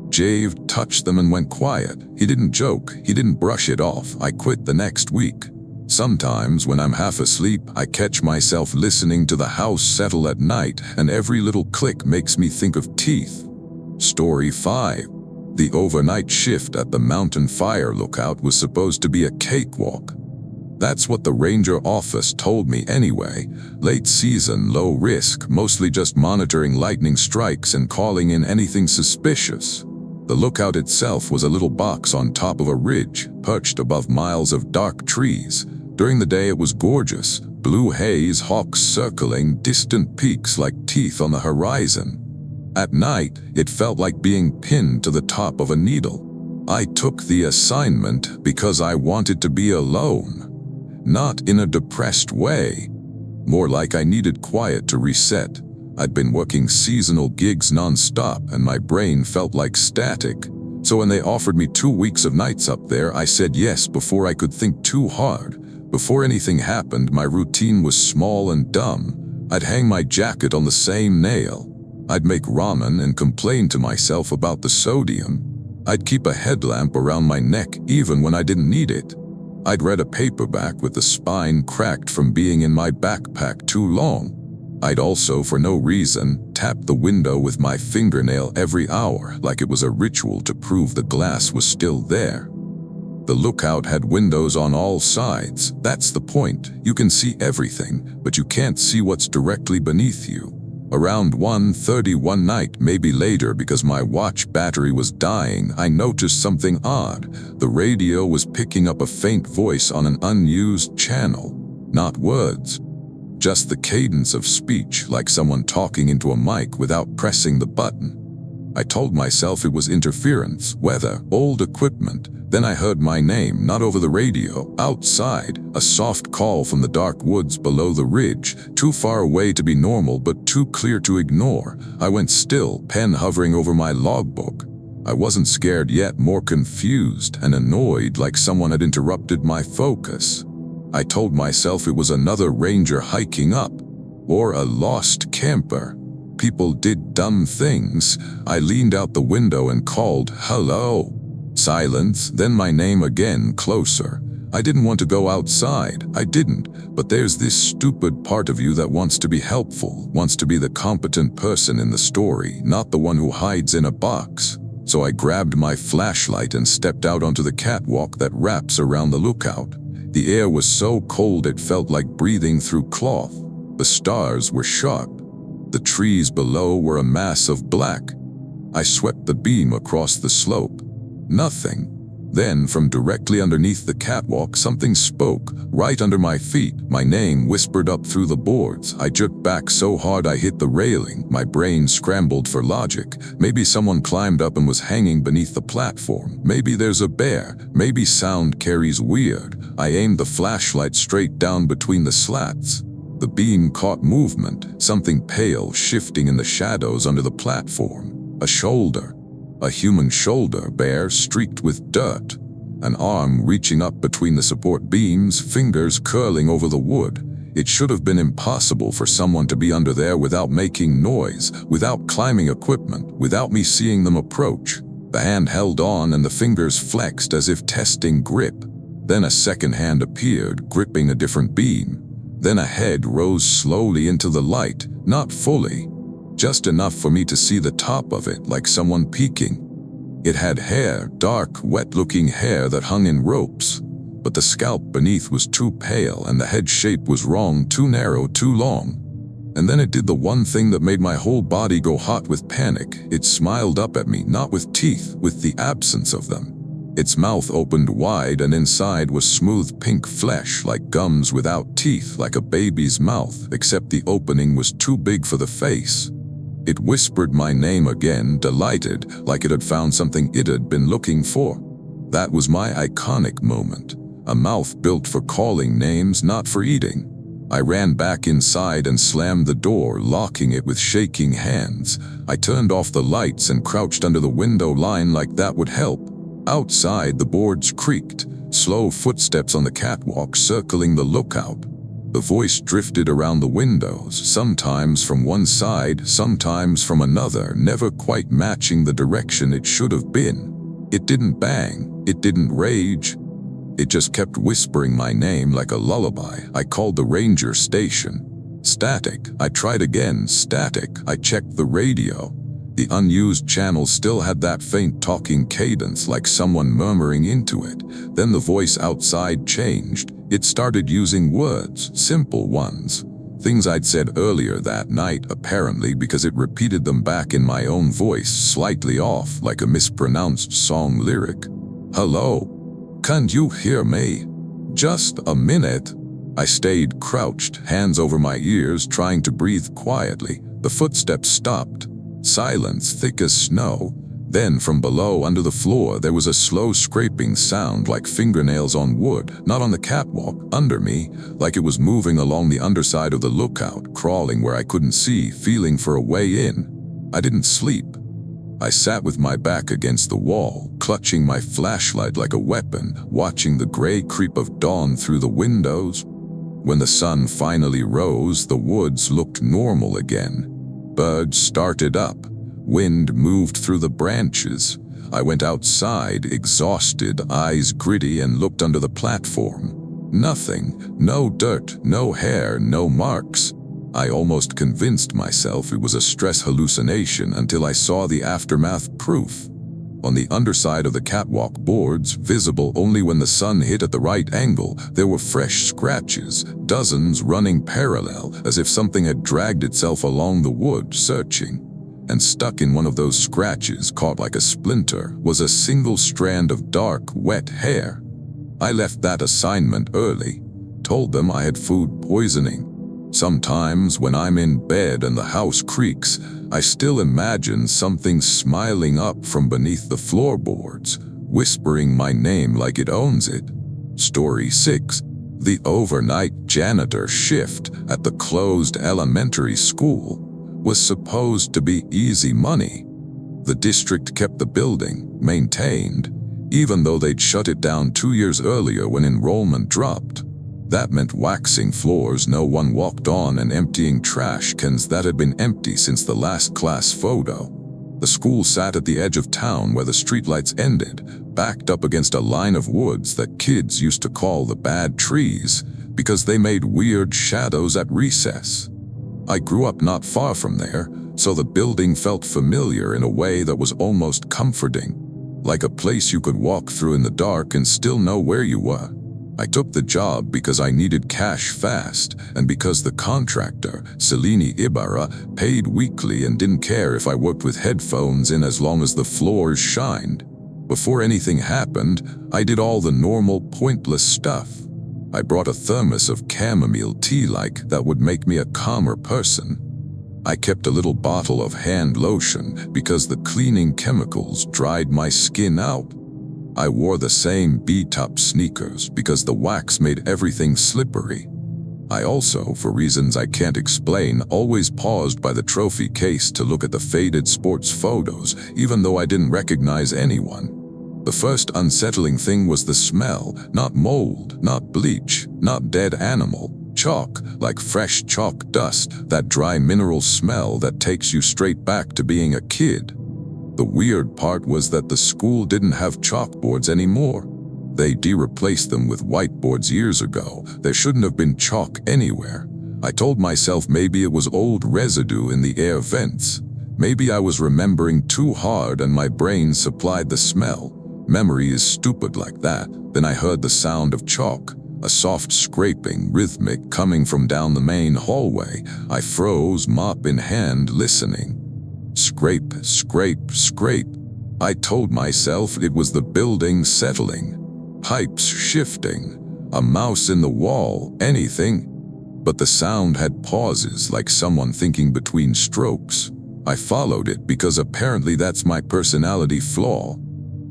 A: Jave touched them and went quiet. He didn't joke, he didn't brush it off. I quit the next week. Sometimes, when I'm half asleep, I catch myself listening to the house settle at night, and every little click makes me think of teeth. Story 5. The overnight shift at the mountain fire lookout was supposed to be a cakewalk. That's what the ranger office told me anyway. Late season, low risk, mostly just monitoring lightning strikes and calling in anything suspicious. The lookout itself was a little box on top of a ridge, perched above miles of dark trees. During the day it was gorgeous, blue haze, hawks circling, distant peaks like teeth on the horizon. At night, it felt like being pinned to the top of a needle. I took the assignment because I wanted to be alone. Not in a depressed way. More like I needed quiet to reset. I'd been working seasonal gigs non-stop and my brain felt like static. So when they offered me 2 weeks of nights up there, I said yes before I could think too hard. Before anything happened, my routine was small and dumb. I'd hang my jacket on the same nail. I'd make ramen and complain to myself about the sodium. I'd keep a headlamp around my neck even when I didn't need it. I'd read a paperback with the spine cracked from being in my backpack too long. I'd also, for no reason, tap the window with my fingernail every hour like it was a ritual to prove the glass was still there. The lookout had windows on all sides. That's the point. You can see everything, but you can't see what's directly beneath you. Around 1:30 one night, maybe later because my watch battery was dying, I noticed something odd. The radio was picking up a faint voice on an unused channel. Not words, just the cadence of speech, like someone talking into a mic without pressing the button. I told myself it was interference, weather, old equipment. Then I heard my name, not over the radio, outside, a soft call from the dark woods below the ridge, too far away to be normal but too clear to ignore. I went still, pen hovering over my logbook. I wasn't scared yet, more confused and annoyed, like someone had interrupted my focus. I told myself it was another ranger hiking up, or a lost camper. People did dumb things. I leaned out the window and called, "Hello." Silence, then my name again, closer. I didn't want to go outside, I didn't, but there's this stupid part of you that wants to be helpful, wants to be the competent person in the story, not the one who hides in a box. So I grabbed my flashlight and stepped out onto the catwalk that wraps around the lookout. The air was so cold it felt like breathing through cloth. The stars were sharp. The trees below were a mass of black. I swept the beam across the slope. Nothing. Then, from directly underneath the catwalk, something spoke, right under my feet. My name whispered up through the boards. I jerked back so hard I hit the railing. My brain scrambled for logic. Maybe someone climbed up and was hanging beneath the platform. Maybe there's a bear. Maybe sound carries weird. I aimed the flashlight straight down between the slats. The beam caught movement, something pale shifting in the shadows under the platform. A shoulder. A human shoulder, bare, streaked with dirt. An arm reaching up between the support beams, fingers curling over the wood. It should have been impossible for someone to be under there without making noise, without climbing equipment, without me seeing them approach. The hand held on and the fingers flexed as if testing grip. Then a second hand appeared, gripping a different beam. Then a head rose slowly into the light, not fully. Just enough for me to see the top of it, like someone peeking. It had hair, dark, wet-looking hair that hung in ropes, but the scalp beneath was too pale and the head shape was wrong, too narrow, too long. And then it did the one thing that made my whole body go hot with panic. It smiled up at me, not with teeth, with the absence of them. Its mouth opened wide and inside was smooth pink flesh, like gums without teeth, like a baby's mouth, except the opening was too big for the face. It whispered my name again, delighted, like it had found something it had been looking for. That was my iconic moment. A mouth built for calling names, not for eating. I ran back inside and slammed the door, locking it with shaking hands. I turned off the lights and crouched under the window line like that would help. Outside, the boards creaked, slow footsteps on the catwalk circling the lookout. The voice drifted around the windows, sometimes from one side, sometimes from another, never quite matching the direction it should have been. It didn't bang, it didn't rage. It just kept whispering my name like a lullaby. I called the ranger station. Static. I tried again. Static. I checked the radio. The unused channel still had that faint talking cadence, like someone murmuring into it. Then the voice outside changed. It started using words, simple ones. Things I'd said earlier that night, apparently, because it repeated them back in my own voice, slightly off, like a mispronounced song lyric. "Hello? Can you hear me? Just a minute." I stayed crouched, hands over my ears, trying to breathe quietly. The footsteps stopped. Silence thick as snow. Then from below, under the floor, there was a slow scraping sound like fingernails on wood, not on the catwalk, under me, like it was moving along the underside of the lookout, crawling where I couldn't see, feeling for a way in. I didn't sleep. I sat with my back against the wall, clutching my flashlight like a weapon, watching the gray creep of dawn through the windows. When the sun finally rose, the woods looked normal again. Birds started up. Wind moved through the branches. I went outside, exhausted, eyes gritty, and looked under the platform. Nothing. No dirt, no hair, no marks. I almost convinced myself it was a stress hallucination until I saw the aftermath proof. On the underside of the catwalk boards, visible only when the sun hit at the right angle, there were fresh scratches, dozens running parallel, as if something had dragged itself along the wood, searching. And stuck in one of those scratches, caught like a splinter, was a single strand of dark, wet hair. I left that assignment early, told them I had food poisoning. Sometimes when I'm in bed and the house creaks, I still imagine something smiling up from beneath the floorboards, whispering my name like it owns it. Story 6. The overnight janitor shift at the closed elementary school was supposed to be easy money. The district kept the building, maintained, even though they'd shut it down 2 years earlier when enrollment dropped. That meant waxing floors no one walked on and emptying trash cans that had been empty since the last class photo. The school sat at the edge of town where the streetlights ended, backed up against a line of woods that kids used to call the bad trees because they made weird shadows at recess. I grew up not far from there, so the building felt familiar in a way that was almost comforting, like a place you could walk through in the dark and still know where you were. I took the job because I needed cash fast, and because the contractor, Selini Ibarra, paid weekly and didn't care if I worked with headphones in as long as the floors shined. Before anything happened, I did all the normal, pointless stuff. I brought a thermos of chamomile tea that would make me a calmer person. I kept a little bottle of hand lotion because the cleaning chemicals dried my skin out. I wore the same B-top sneakers because the wax made everything slippery. I also, for reasons I can't explain, always paused by the trophy case to look at the faded sports photos, even though I didn't recognize anyone. The first unsettling thing was the smell, not mold, not bleach, not dead animal. Chalk, like fresh chalk dust, that dry mineral smell that takes you straight back to being a kid. The weird part was that the school didn't have chalkboards anymore. They de-replaced them with whiteboards years ago. There shouldn't have been chalk anywhere. I told myself maybe it was old residue in the air vents. Maybe I was remembering too hard and my brain supplied the smell. Memory is stupid like that. Then I heard the sound of chalk, a soft scraping, rhythmic, coming from down the main hallway. I froze, mop in hand, listening. Scrape, scrape, scrape. I told myself it was the building settling, pipes shifting, a mouse in the wall, anything. But the sound had pauses, like someone thinking between strokes. I followed it because apparently that's my personality flaw.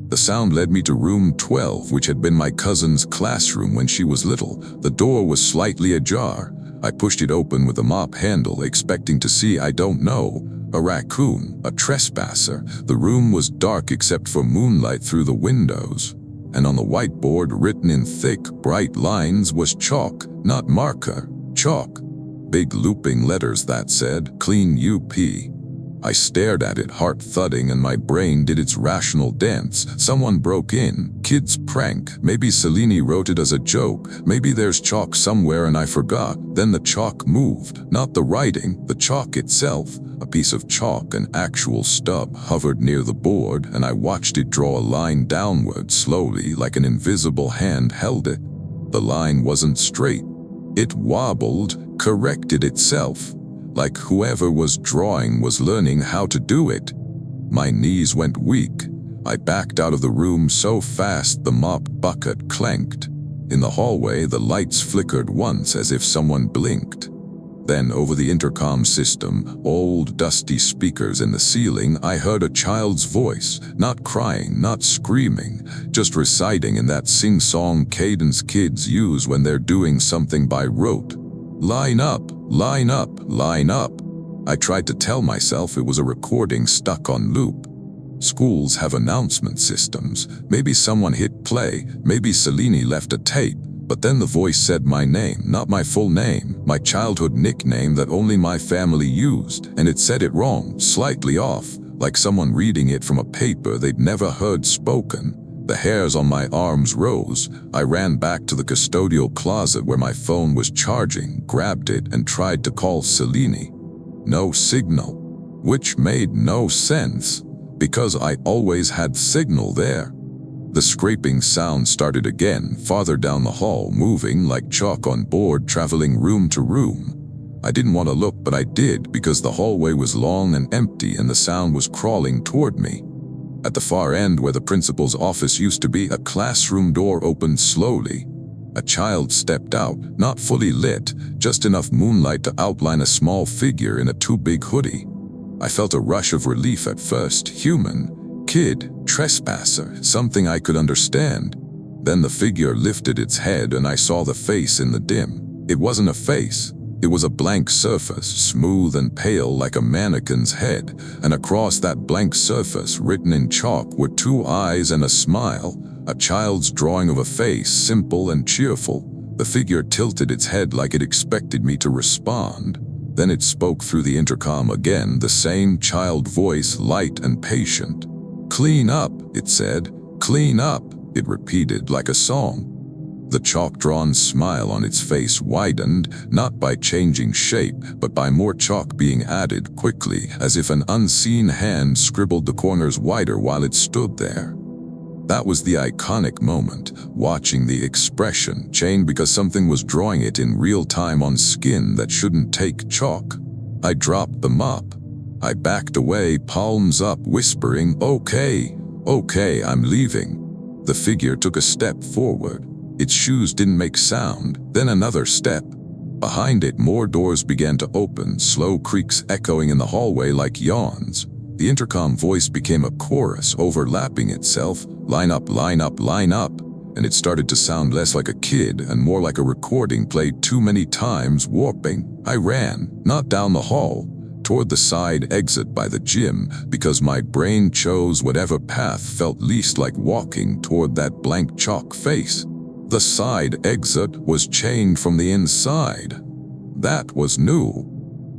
A: The sound led me to room 12, which had been my cousin's classroom when she was little. The door was slightly ajar. I pushed it open with the mop handle, expecting to see, I don't know, a raccoon, a trespasser. The room was dark except for moonlight through the windows, and on the whiteboard, written in thick, bright lines, was chalk, not marker, chalk. Big looping letters that said, "Clean UP." I stared at it, heart thudding, and my brain did its rational dance. Someone broke in. Kids prank. Maybe Selene wrote it as a joke. Maybe there's chalk somewhere and I forgot. Then the chalk moved. Not the writing, the chalk itself. A piece of chalk, an actual stub, hovered near the board, and I watched it draw a line downward slowly, like an invisible hand held it. The line wasn't straight. It wobbled, corrected itself, like whoever was drawing was learning how to do it. My knees went weak. I backed out of the room so fast the mop bucket clanked. In the hallway, the lights flickered once as if someone blinked. Then over the intercom system, old dusty speakers in the ceiling, I heard a child's voice, not crying, not screaming, just reciting in that sing-song cadence kids use when they're doing something by rote. "Line up, line up, line up." I tried to tell myself it was a recording stuck on loop. Schools have announcement systems. Maybe someone hit play, maybe Selene left a tape, but then the voice said my name, not my full name, my childhood nickname that only my family used, and it said it wrong, slightly off, like someone reading it from a paper they'd never heard spoken. The hairs on my arms rose. I ran back to the custodial closet where my phone was charging, grabbed it, and tried to call Selene. No signal, which made no sense, because I always had signal there. The scraping sound started again, farther down the hall, moving like chalk on board, traveling room to room. I didn't want to look, but I did, because the hallway was long and empty and the sound was crawling toward me. At the far end, where the principal's office used to be, a classroom door opened slowly. A child stepped out, not fully lit, just enough moonlight to outline a small figure in a too-big hoodie. I felt a rush of relief at first. Human, kid, trespasser, something I could understand. Then the figure lifted its head and I saw the face in the dim. It wasn't a face. It was a blank surface, smooth and pale like a mannequin's head, and across that blank surface, written in chalk, were two eyes and a smile, a child's drawing of a face, simple and cheerful. The figure tilted its head like it expected me to respond. Then it spoke through the intercom again, the same child voice, light and patient. "Clean up," it said. "Clean up," it repeated like a song. The chalk-drawn smile on its face widened, not by changing shape, but by more chalk being added quickly, as if an unseen hand scribbled the corners wider while it stood there. That was the iconic moment, watching the expression change because something was drawing it in real time on skin that shouldn't take chalk. I dropped the mop. I backed away, palms up, whispering, "Okay, okay, I'm leaving." The figure took a step forward. Its shoes didn't make sound, then another step. Behind it, more doors began to open, slow creaks echoing in the hallway like yawns. The intercom voice became a chorus, overlapping itself, "Line up, line up, line up," and it started to sound less like a kid and more like a recording played too many times, warping. I ran, not down the hall, toward the side exit by the gym, because my brain chose whatever path felt least like walking toward that blank chalk face. The side exit was chained from the inside. That was new.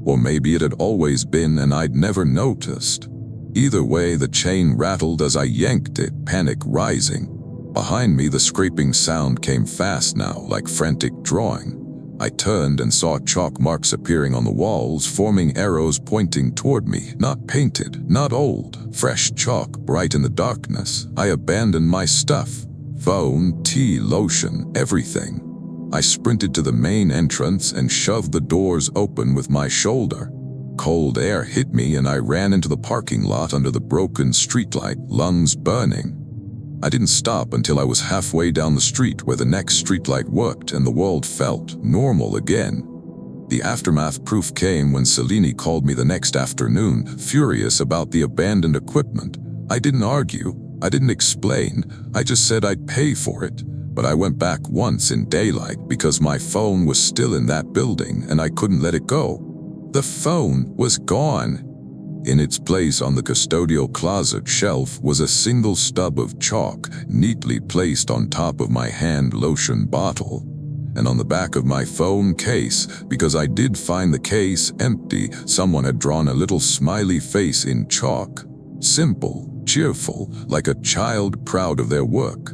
A: Or maybe it had always been and I'd never noticed. Either way, the chain rattled as I yanked it, panic rising. Behind me, the scraping sound came fast now, like frantic drawing. I turned and saw chalk marks appearing on the walls, forming arrows pointing toward me. Not painted, not old, fresh chalk, bright in the darkness. I abandoned my stuff. Phone, tea, lotion, everything. I sprinted to the main entrance and shoved the doors open with my shoulder. Cold air hit me and I ran into the parking lot under the broken streetlight, lungs burning. I didn't stop until I was halfway down the street where the next streetlight worked and the world felt normal again. The aftermath proof came when Selene called me the next afternoon, furious about the abandoned equipment. I didn't argue. I didn't explain. I just said I'd pay for it. But I went back once in daylight because my phone was still in that building and I couldn't let it go. The phone was gone. In its place on the custodial closet shelf was a single stub of chalk neatly placed on top of my hand lotion bottle. And on the back of my phone case, because I did find the case empty, someone had drawn a little smiley face in chalk. Simple, cheerful, like a child proud of their work.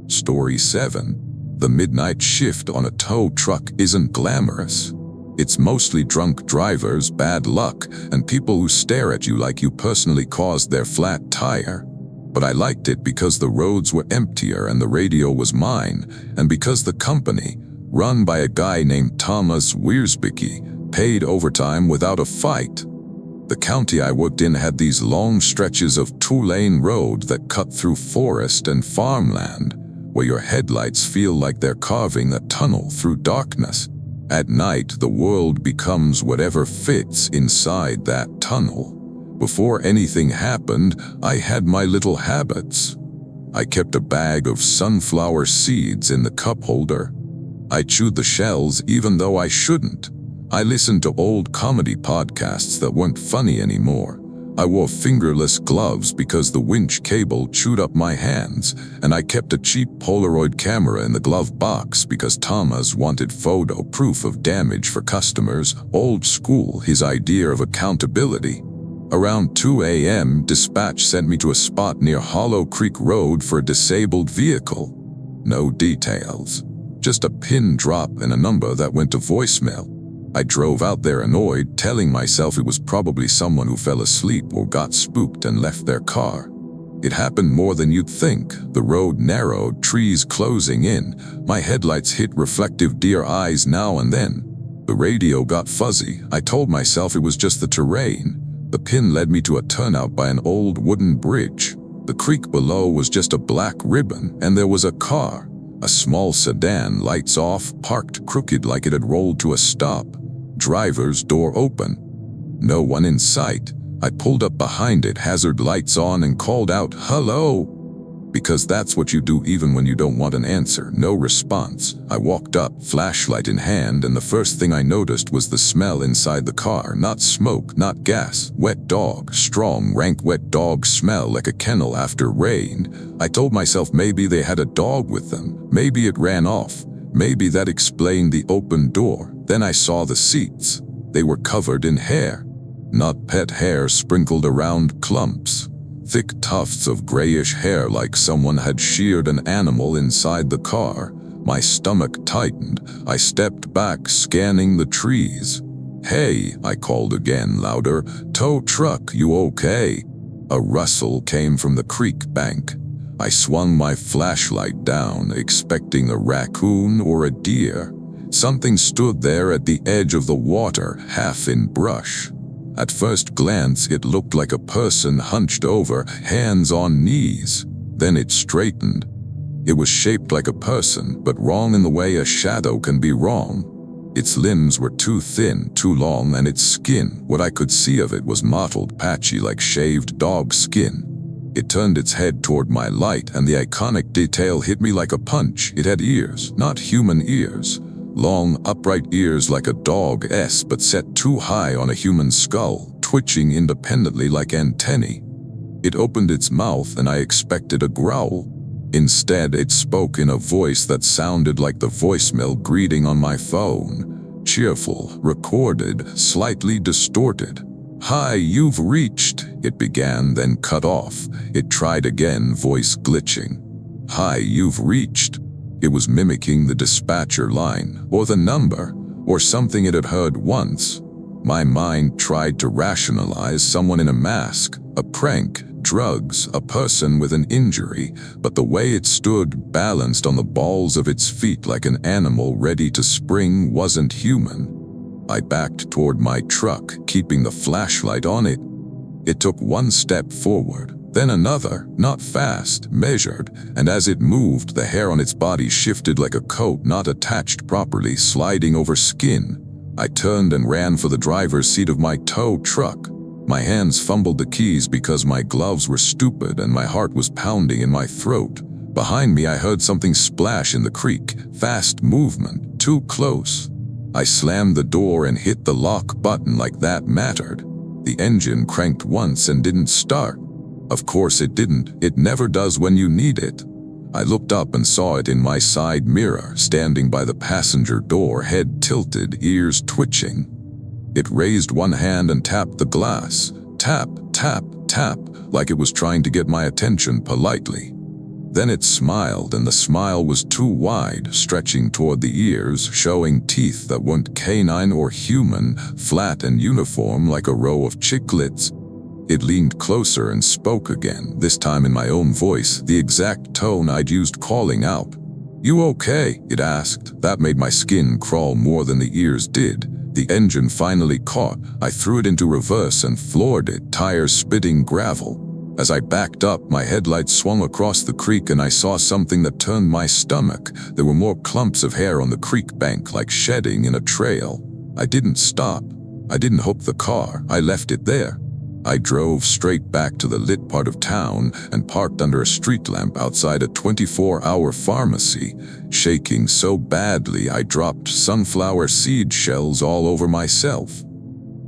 A: Story 7. The midnight shift on a tow truck isn't glamorous. It's mostly drunk drivers, bad luck, and people who stare at you like you personally caused their flat tire. But I liked it because the roads were emptier and the radio was mine, and because the company, run by a guy named Thomas Wiersbicki, paid overtime without a fight. The county I worked in had these long stretches of two-lane road that cut through forest and farmland, where your headlights feel like they're carving a tunnel through darkness. At night, the world becomes whatever fits inside that tunnel. Before anything happened, I had my little habits. I kept a bag of sunflower seeds in the cup holder. I chewed the shells even though I shouldn't. I listened to old comedy podcasts that weren't funny anymore. I wore fingerless gloves because the winch cable chewed up my hands, and I kept a cheap Polaroid camera in the glove box because Thomas wanted photo proof of damage for customers, old school, his idea of accountability. Around 2 a.m., dispatch sent me to a spot near Hollow Creek Road for a disabled vehicle. No details, just a pin drop and a number that went to voicemail. I drove out there annoyed, telling myself it was probably someone who fell asleep or got spooked and left their car. It happened more than you'd think. The road narrowed, trees closing in. My headlights hit reflective deer eyes now and then. The radio got fuzzy. I told myself it was just the terrain. The pin led me to a turnout by an old wooden bridge. The creek below was just a black ribbon, and there was a car. A small sedan, lights off, parked crooked like it had rolled to a stop. Driver's door open. No one in sight. I pulled up behind it, hazard lights on, and called out, "Hello?" Because that's what you do even when you don't want an answer. No response. I walked up, flashlight in hand, and the first thing I noticed was the smell inside the car. Not smoke, not gas. Wet dog. Strong, rank wet dog smell like a kennel after rain. I told myself maybe they had a dog with them. Maybe it ran off. Maybe that explained the open door. Then I saw the seats. They were covered in hair. Not pet hair sprinkled around clumps. Thick tufts of grayish hair like someone had sheared an animal inside the car. My stomach tightened. I stepped back, scanning the trees. "Hey," I called again, louder. "Tow truck, you okay?" A rustle came from the creek bank. I swung my flashlight down, expecting a raccoon or a deer. Something stood there at the edge of the water, half in brush. At first glance, it looked like a person hunched over, hands on knees. Then it straightened. It was shaped like a person, but wrong in the way a shadow can be wrong. Its limbs were too thin, too long, and its skin, what I could see of it, was mottled, patchy like shaved dog skin. It turned its head toward my light, and the iconic detail hit me like a punch. It had ears, not human ears. Long, upright ears like a dog's, but set too high on a human skull, twitching independently like antennae. It opened its mouth and I expected a growl. Instead, it spoke in a voice that sounded like the voicemail greeting on my phone. Cheerful, recorded, slightly distorted. "Hi, you've reached," it began, then cut off. It tried again, voice glitching. "Hi, you've reached." It was mimicking the dispatcher line, or the number, or something it had heard once. My mind tried to rationalize someone in a mask, a prank, drugs, a person with an injury, but the way it stood, balanced on the balls of its feet like an animal ready to spring, wasn't human. I backed toward my truck, keeping the flashlight on it. It took one step forward, then another, not fast, measured, and as it moved, the hair on its body shifted like a coat not attached properly, sliding over skin. I turned and ran for the driver's seat of my tow truck. My hands fumbled the keys because my gloves were stupid and my heart was pounding in my throat. Behind me, I heard something splash in the creek. Fast movement, too close. I slammed the door and hit the lock button like that mattered. The engine cranked once and didn't start. Of course it didn't. It never does when you need it. I looked up and saw it in my side mirror, standing by the passenger door, head tilted, ears twitching. It raised one hand and tapped the glass. Tap, tap, tap, like it was trying to get my attention politely. Then it smiled, and the smile was too wide, stretching toward the ears, showing teeth that weren't canine or human, flat and uniform like a row of chiclets. It leaned closer and spoke again, this time in my own voice, the exact tone I'd used calling out. "You okay?" it asked. That made my skin crawl more than the ears did. The engine finally caught. I threw it into reverse and floored it, tires spitting gravel. As I backed up, my headlights swung across the creek and I saw something that turned my stomach. There were more clumps of hair on the creek bank, like shedding in a trail. I didn't stop. I didn't hook the car. I left it there. I drove straight back to the lit part of town and parked under a street lamp outside a 24-hour pharmacy, shaking so badly I dropped sunflower seed shells all over myself.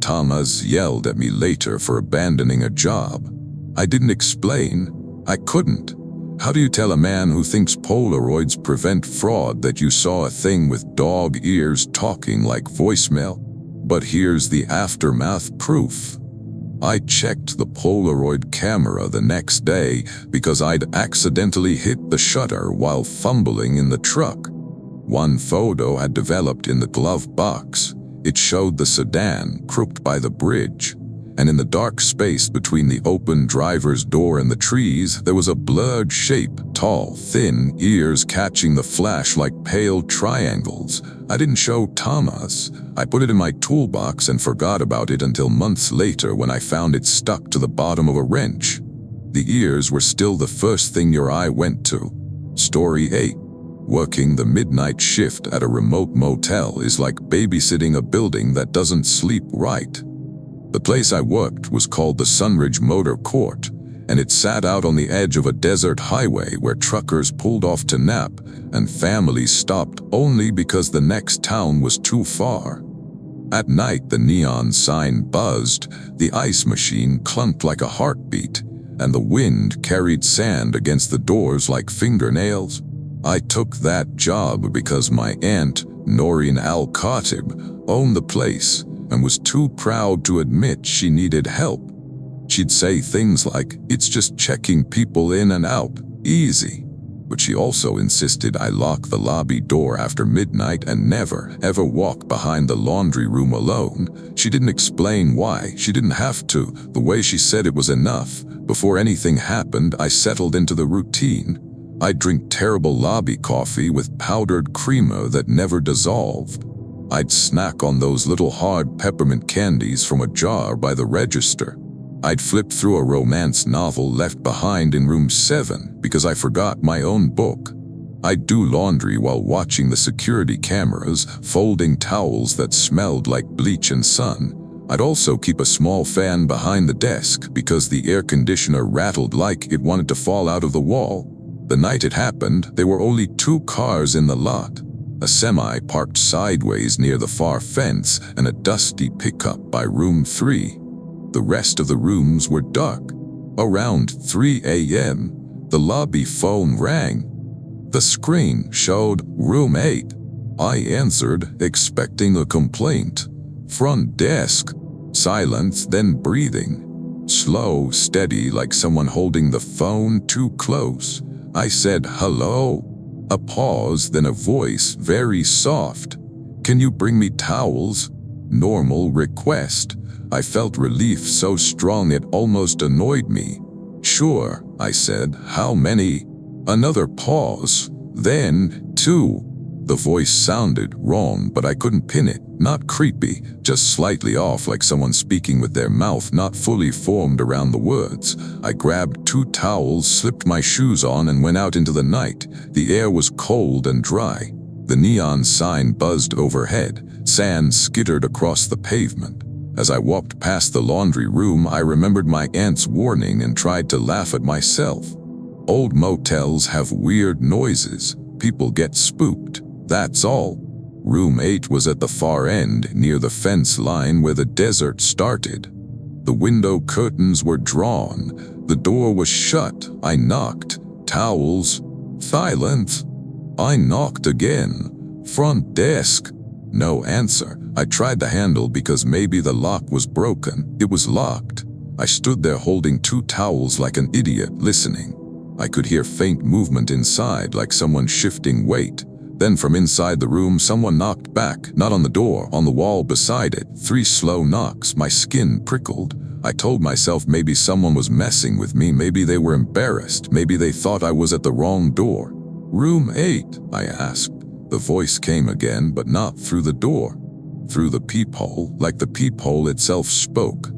A: Thomas yelled at me later for abandoning a job. I didn't explain. I couldn't. How do you tell a man who thinks Polaroids prevent fraud that you saw a thing with dog ears talking like voicemail? But here's the aftermath proof. I checked the Polaroid camera the next day because I'd accidentally hit the shutter while fumbling in the truck. One photo had developed in the glove box. It showed the sedan crooked by the bridge, and in the dark space between the open driver's door and the trees, there was a blurred shape, tall, thin, ears catching the flash like pale triangles. I didn't show Thomas. I put it in my toolbox and forgot about it until months later when I found it stuck to the bottom of a wrench. The ears were still the first thing your eye went to. Story 8. Working the midnight shift at a remote motel is like babysitting a building that doesn't sleep right. The place I worked was called the Sunridge Motor Court, and it sat out on the edge of a desert highway where truckers pulled off to nap and families stopped only because the next town was too far. At night, the neon sign buzzed, the ice machine clunked like a heartbeat, and the wind carried sand against the doors like fingernails. I took that job because my aunt, Noreen Al-Khatib, owned the place and was too proud to admit she needed help. She'd say things like, "It's just checking people in and out, easy." But she also insisted I lock the lobby door after midnight and never, ever walk behind the laundry room alone. She didn't explain why. She didn't have to. The way she said it was enough. Before anything happened, I settled into the routine. I'd drink terrible lobby coffee with powdered creamer that never dissolved. I'd snack on those little hard peppermint candies from a jar by the register. I'd flip through a romance novel left behind in room 7 because I forgot my own book. I'd do laundry while watching the security cameras, folding towels that smelled like bleach and sun. I'd also keep a small fan behind the desk because the air conditioner rattled like it wanted to fall out of the wall. The night it happened, there were only 2 cars in the lot. A semi parked sideways near the far fence and a dusty pickup by room 3. The rest of the rooms were dark. Around 3 a.m., the lobby phone rang. The screen showed room 8. I answered, expecting a complaint. Front desk. Silence, then breathing. Slow, steady, like someone holding the phone too close. I said, "Hello." A pause, then a voice, very soft. "Can you bring me towels?" Normal request. I felt relief so strong it almost annoyed me. "Sure," I said. "How many?" Another pause. Then, 2. The voice sounded wrong, but I couldn't pin it. Not creepy, just slightly off, like someone speaking with their mouth not fully formed around the words. I grabbed 2 towels, slipped my shoes on, and went out into the night. The air was cold and dry. The neon sign buzzed overhead. Sand skittered across the pavement. As I walked past the laundry room, I remembered my aunt's warning and tried to laugh at myself. Old motels have weird noises. People get spooked. That's all. Room 8 was at the far end, near the fence line where the desert started. The window curtains were drawn. The door was shut. I knocked. Towels. Silence. I knocked again. Front desk. No answer. I tried the handle because maybe the lock was broken. It was locked. I stood there holding 2 towels like an idiot, listening. I could hear faint movement inside, like someone shifting weight. Then from inside the room, someone knocked back, not on the door, on the wall beside it. 3 slow knocks. My skin prickled. I told myself maybe someone was messing with me, maybe they were embarrassed, maybe they thought I was at the wrong door. Room 8, I asked. The voice came again, but not through the door. Through the peephole, like the peephole itself spoke.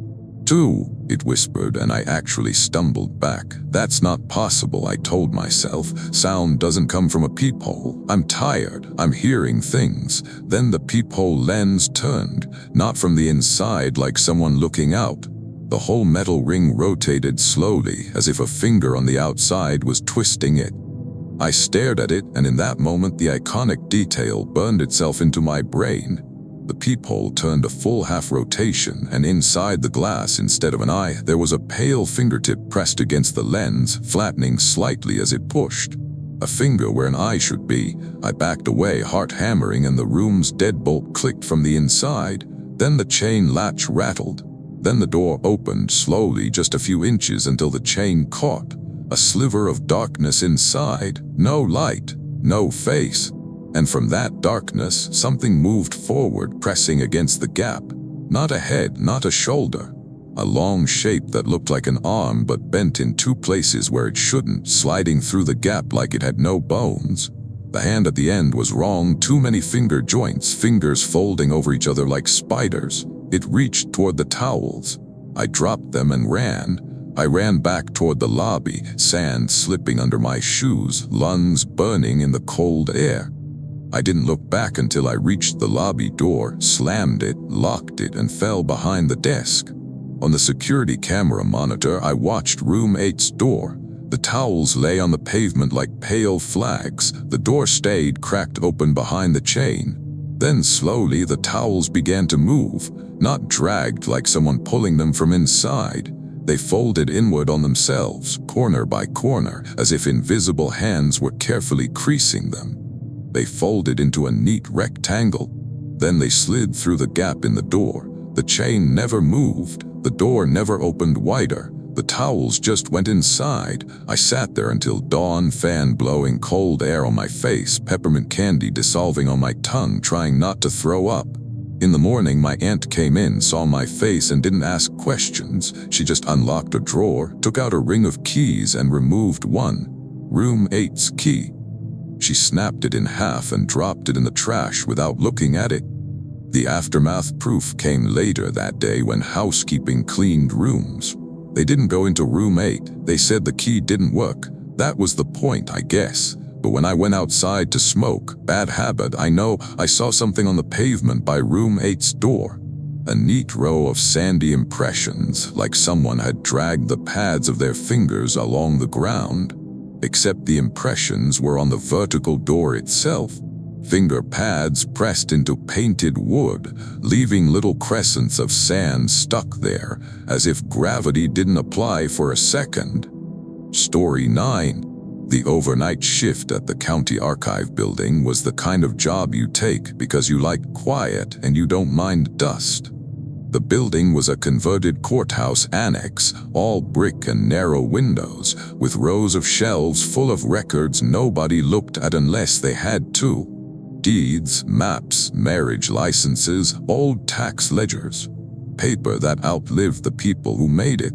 A: 2, it whispered, and I actually stumbled back. That's not possible, I told myself. Sound doesn't come from a peephole. I'm tired. I'm hearing things. Then the peephole lens turned, not from the inside like someone looking out. The whole metal ring rotated slowly, as if a finger on the outside was twisting it. I stared at it, and in that moment the iconic detail burned itself into my brain. The peephole turned a full half rotation, and inside the glass, instead of an eye, there was a pale fingertip pressed against the lens, flattening slightly as it pushed. A finger where an eye should be. I backed away, heart hammering, and the room's deadbolt clicked from the inside. Then the chain latch rattled. Then the door opened slowly, just a few inches, until the chain caught. A sliver of darkness inside. No light, no face. And from that darkness, something moved forward, pressing against the gap. Not a head, not a shoulder. A long shape that looked like an arm but bent in 2 places where it shouldn't, sliding through the gap like it had no bones. The hand at the end was wrong, too many finger joints, fingers folding over each other like spiders. It reached toward the towels. I dropped them and ran. I ran back toward the lobby, sand slipping under my shoes, lungs burning in the cold air. I didn't look back until I reached the lobby door, slammed it, locked it, and fell behind the desk. On the security camera monitor, I watched Room 8's door. The towels lay on the pavement like pale flags. The door stayed cracked open behind the chain. Then slowly the towels began to move, not dragged like someone pulling them from inside. They folded inward on themselves, corner by corner, as if invisible hands were carefully creasing them. They folded into a neat rectangle. Then they slid through the gap in the door. The chain never moved. The door never opened wider. The towels just went inside. I sat there until dawn, fan blowing cold air on my face, peppermint candy dissolving on my tongue, trying not to throw up. In the morning, my aunt came in, saw my face, and didn't ask questions. She just unlocked a drawer, took out a ring of keys, and removed one. Room 8's key. She snapped it in half and dropped it in the trash without looking at it. The aftermath proof came later that day when housekeeping cleaned rooms. They didn't go into Room 8. They said the key didn't work. That was the point, I guess. But when I went outside to smoke, bad habit, I know, I saw something on the pavement by Room 8's door. A neat row of sandy impressions, like someone had dragged the pads of their fingers along the ground. Except the impressions were on the vertical door itself. Finger pads pressed into painted wood, leaving little crescents of sand stuck there, as if gravity didn't apply for a second. Story 9. The overnight shift at the county archive building was the kind of job you take because you like quiet and you don't mind dust. The building was a converted courthouse annex, all brick and narrow windows, with rows of shelves full of records nobody looked at unless they had to. Deeds, maps, marriage licenses, old tax ledgers. Paper that outlived the people who made it.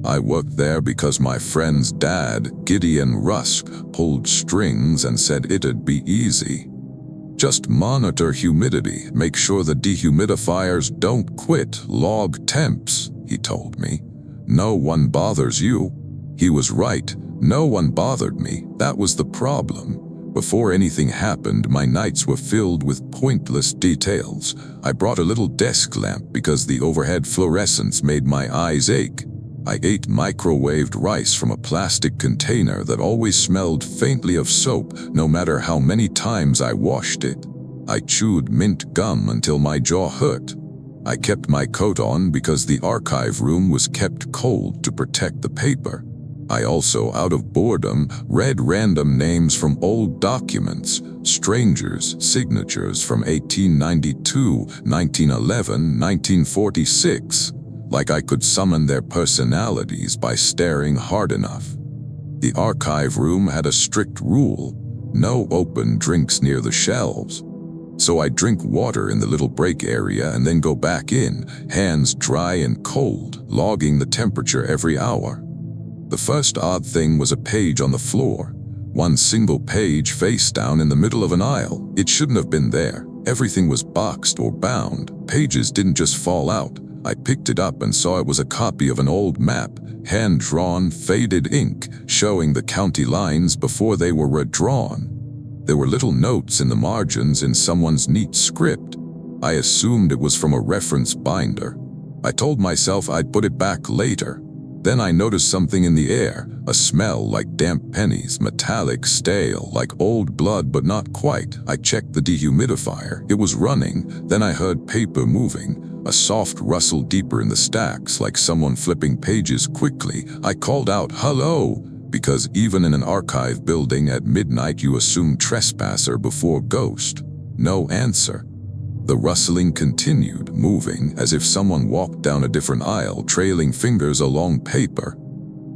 A: I worked there because my friend's dad, Gideon Rusk, pulled strings and said it'd be easy. Just monitor humidity, make sure the dehumidifiers don't quit, log temps, he told me. No one bothers you. He was right. No one bothered me. That was the problem. Before anything happened, my nights were filled with pointless details. I brought a little desk lamp because the overhead fluorescence made my eyes ache. I ate microwaved rice from a plastic container that always smelled faintly of soap, no matter how many times I washed it. I chewed mint gum until my jaw hurt. I kept my coat on because the archive room was kept cold to protect the paper. I also, out of boredom, read random names from old documents, strangers' signatures from 1892, 1911, 1946, like I could summon their personalities by staring hard enough. The archive room had a strict rule: no open drinks near the shelves. So I drink water in the little break area and then go back in, hands dry and cold, logging the temperature every hour. The first odd thing was a page on the floor. One single page face down in the middle of an aisle. It shouldn't have been there. Everything was boxed or bound. Pages didn't just fall out. I picked it up and saw it was a copy of an old map, hand-drawn, faded ink, showing the county lines before they were redrawn. There were little notes in the margins in someone's neat script. I assumed it was from a reference binder. I told myself I'd put it back later. Then I noticed something in the air, a smell like damp pennies, metallic, stale, like old blood but not quite. I checked the dehumidifier. It was running. Then I heard paper moving, a soft rustle deeper in the stacks, like someone flipping pages quickly. I called out, "Hello!" because even in an archive building at midnight you assume trespasser before ghost. No answer. The rustling continued, moving as if someone walked down a different aisle, trailing fingers along paper.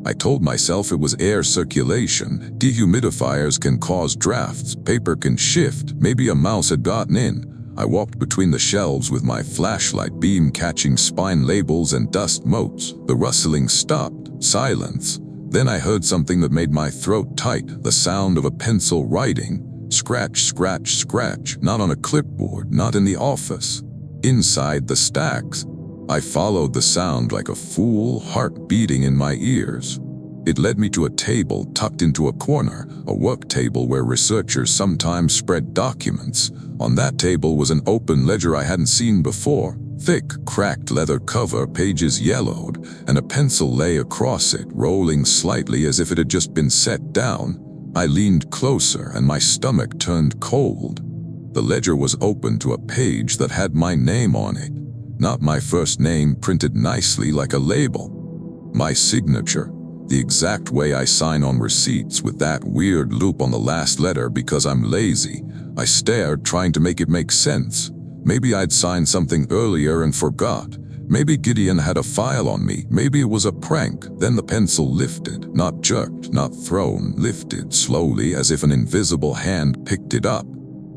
A: I told myself it was air circulation. Dehumidifiers can cause drafts, paper can shift, maybe a mouse had gotten in. I walked between the shelves with my flashlight beam catching spine labels and dust motes. The rustling stopped. Silence. Then I heard something that made my throat tight, the sound of a pencil writing. Scratch, scratch, scratch, not on a clipboard, not in the office. Inside the stacks. I followed the sound like a fool, heart beating in my ears. It led me to a table tucked into a corner, a work table where researchers sometimes spread documents. On that table was an open ledger I hadn't seen before. Thick, cracked leather cover, pages yellowed, and a pencil lay across it, rolling slightly as if it had just been set down. I leaned closer and my stomach turned cold. The ledger was open to a page that had my name on it. Not my first name printed nicely like a label. My signature, the exact way I sign on receipts with that weird loop on the last letter because I'm lazy. I stared, trying to make it make sense. Maybe I'd signed something earlier and forgot. Maybe Gideon had a file on me. Maybe it was a prank. Then the pencil lifted, not jerked, not thrown, lifted slowly as if an invisible hand picked it up.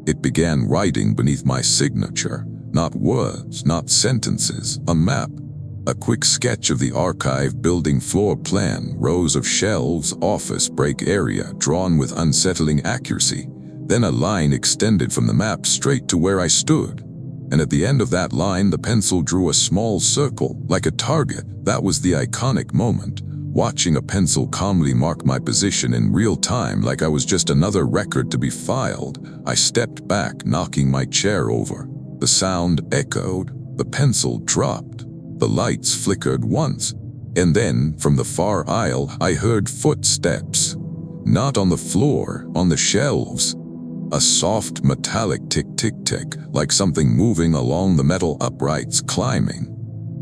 A: It began writing beneath my signature. Not words, not sentences, a map. A quick sketch of the archive building floor plan, rows of shelves, office break area, drawn with unsettling accuracy. Then a line extended from the map straight to where I stood. And at the end of that line, the pencil drew a small circle, like a target. That was the iconic moment. Watching a pencil calmly mark my position in real time like I was just another record to be filed. I stepped back, knocking my chair over. The sound echoed. The pencil dropped. The lights flickered once. And then, from the far aisle, I heard footsteps. Not on the floor, on the shelves. A soft metallic tick-tick-tick, like something moving along the metal uprights, climbing.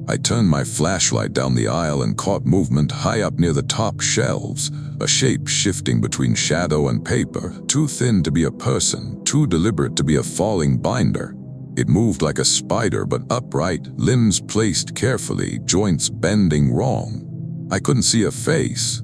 A: I turned my flashlight down the aisle and caught movement high up near the top shelves, a shape shifting between shadow and paper, too thin to be a person, too deliberate to be a falling binder. It moved like a spider but upright, limbs placed carefully, joints bending wrong. I couldn't see a face.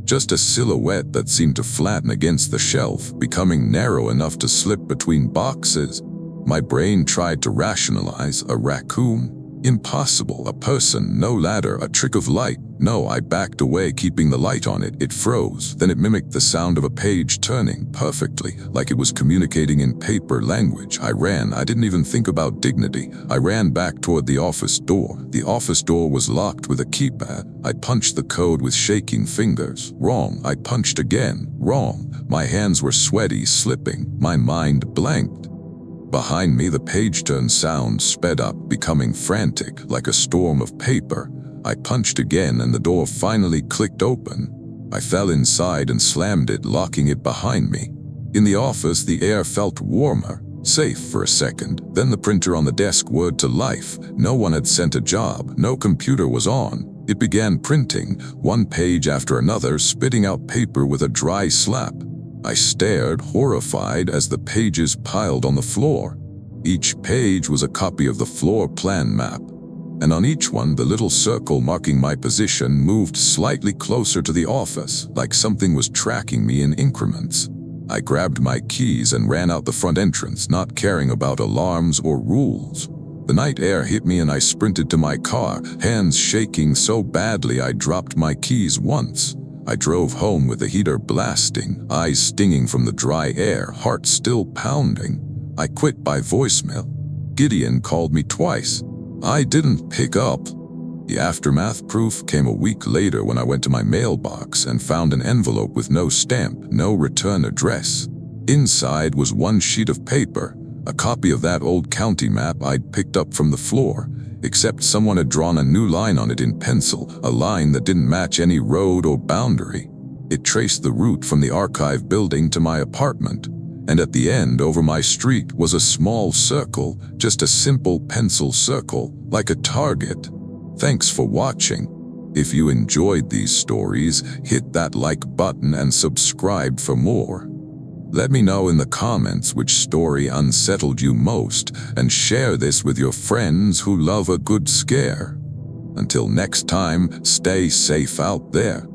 A: Just a silhouette that seemed to flatten against the shelf, becoming narrow enough to slip between boxes. My brain tried to rationalize. A raccoon? Impossible. A person, no ladder, a trick of light. No, I backed away, keeping the light on it. It froze. Then it mimicked the sound of a page turning, perfectly, like it was communicating in paper language. I ran. I didn't even think about dignity. I ran back toward the office door. The office door was locked with a keypad. I punched the code with shaking fingers. Wrong. I punched again. Wrong. My hands were sweaty, slipping. My mind blanked. Behind me, the page turn sound sped up, becoming frantic, like a storm of paper. I punched again and the door finally clicked open. I fell inside and slammed it, locking it behind me. In the office, the air felt warmer, safe for a second. Then the printer on the desk whirred to life. No one had sent a job. No computer was on. It began printing, one page after another, spitting out paper with a dry slap. I stared, horrified, as the pages piled on the floor. Each page was a copy of the floor plan map, and on each one the little circle marking my position moved slightly closer to the office, like something was tracking me in increments. I grabbed my keys and ran out the front entrance, not caring about alarms or rules. The night air hit me and I sprinted to my car, hands shaking so badly I dropped my keys once. I drove home with the heater blasting, eyes stinging from the dry air, heart still pounding. I quit by voicemail. Gideon called me twice. I didn't pick up. The aftermath proof came a week later when I went to my mailbox and found an envelope with no stamp, no return address. Inside was one sheet of paper, a copy of that old county map I'd picked up from the floor, except someone had drawn a new line on it in pencil, a line that didn't match any road or boundary. It traced the route from the archive building to my apartment, and at the end, over my street, was a small circle, just a simple pencil circle, like a target. Thanks for watching. If you enjoyed these stories, hit that like button and subscribe for more. Let me know in the comments which story unsettled you most, and share this with your friends who love a good scare. Until next time, stay safe out there.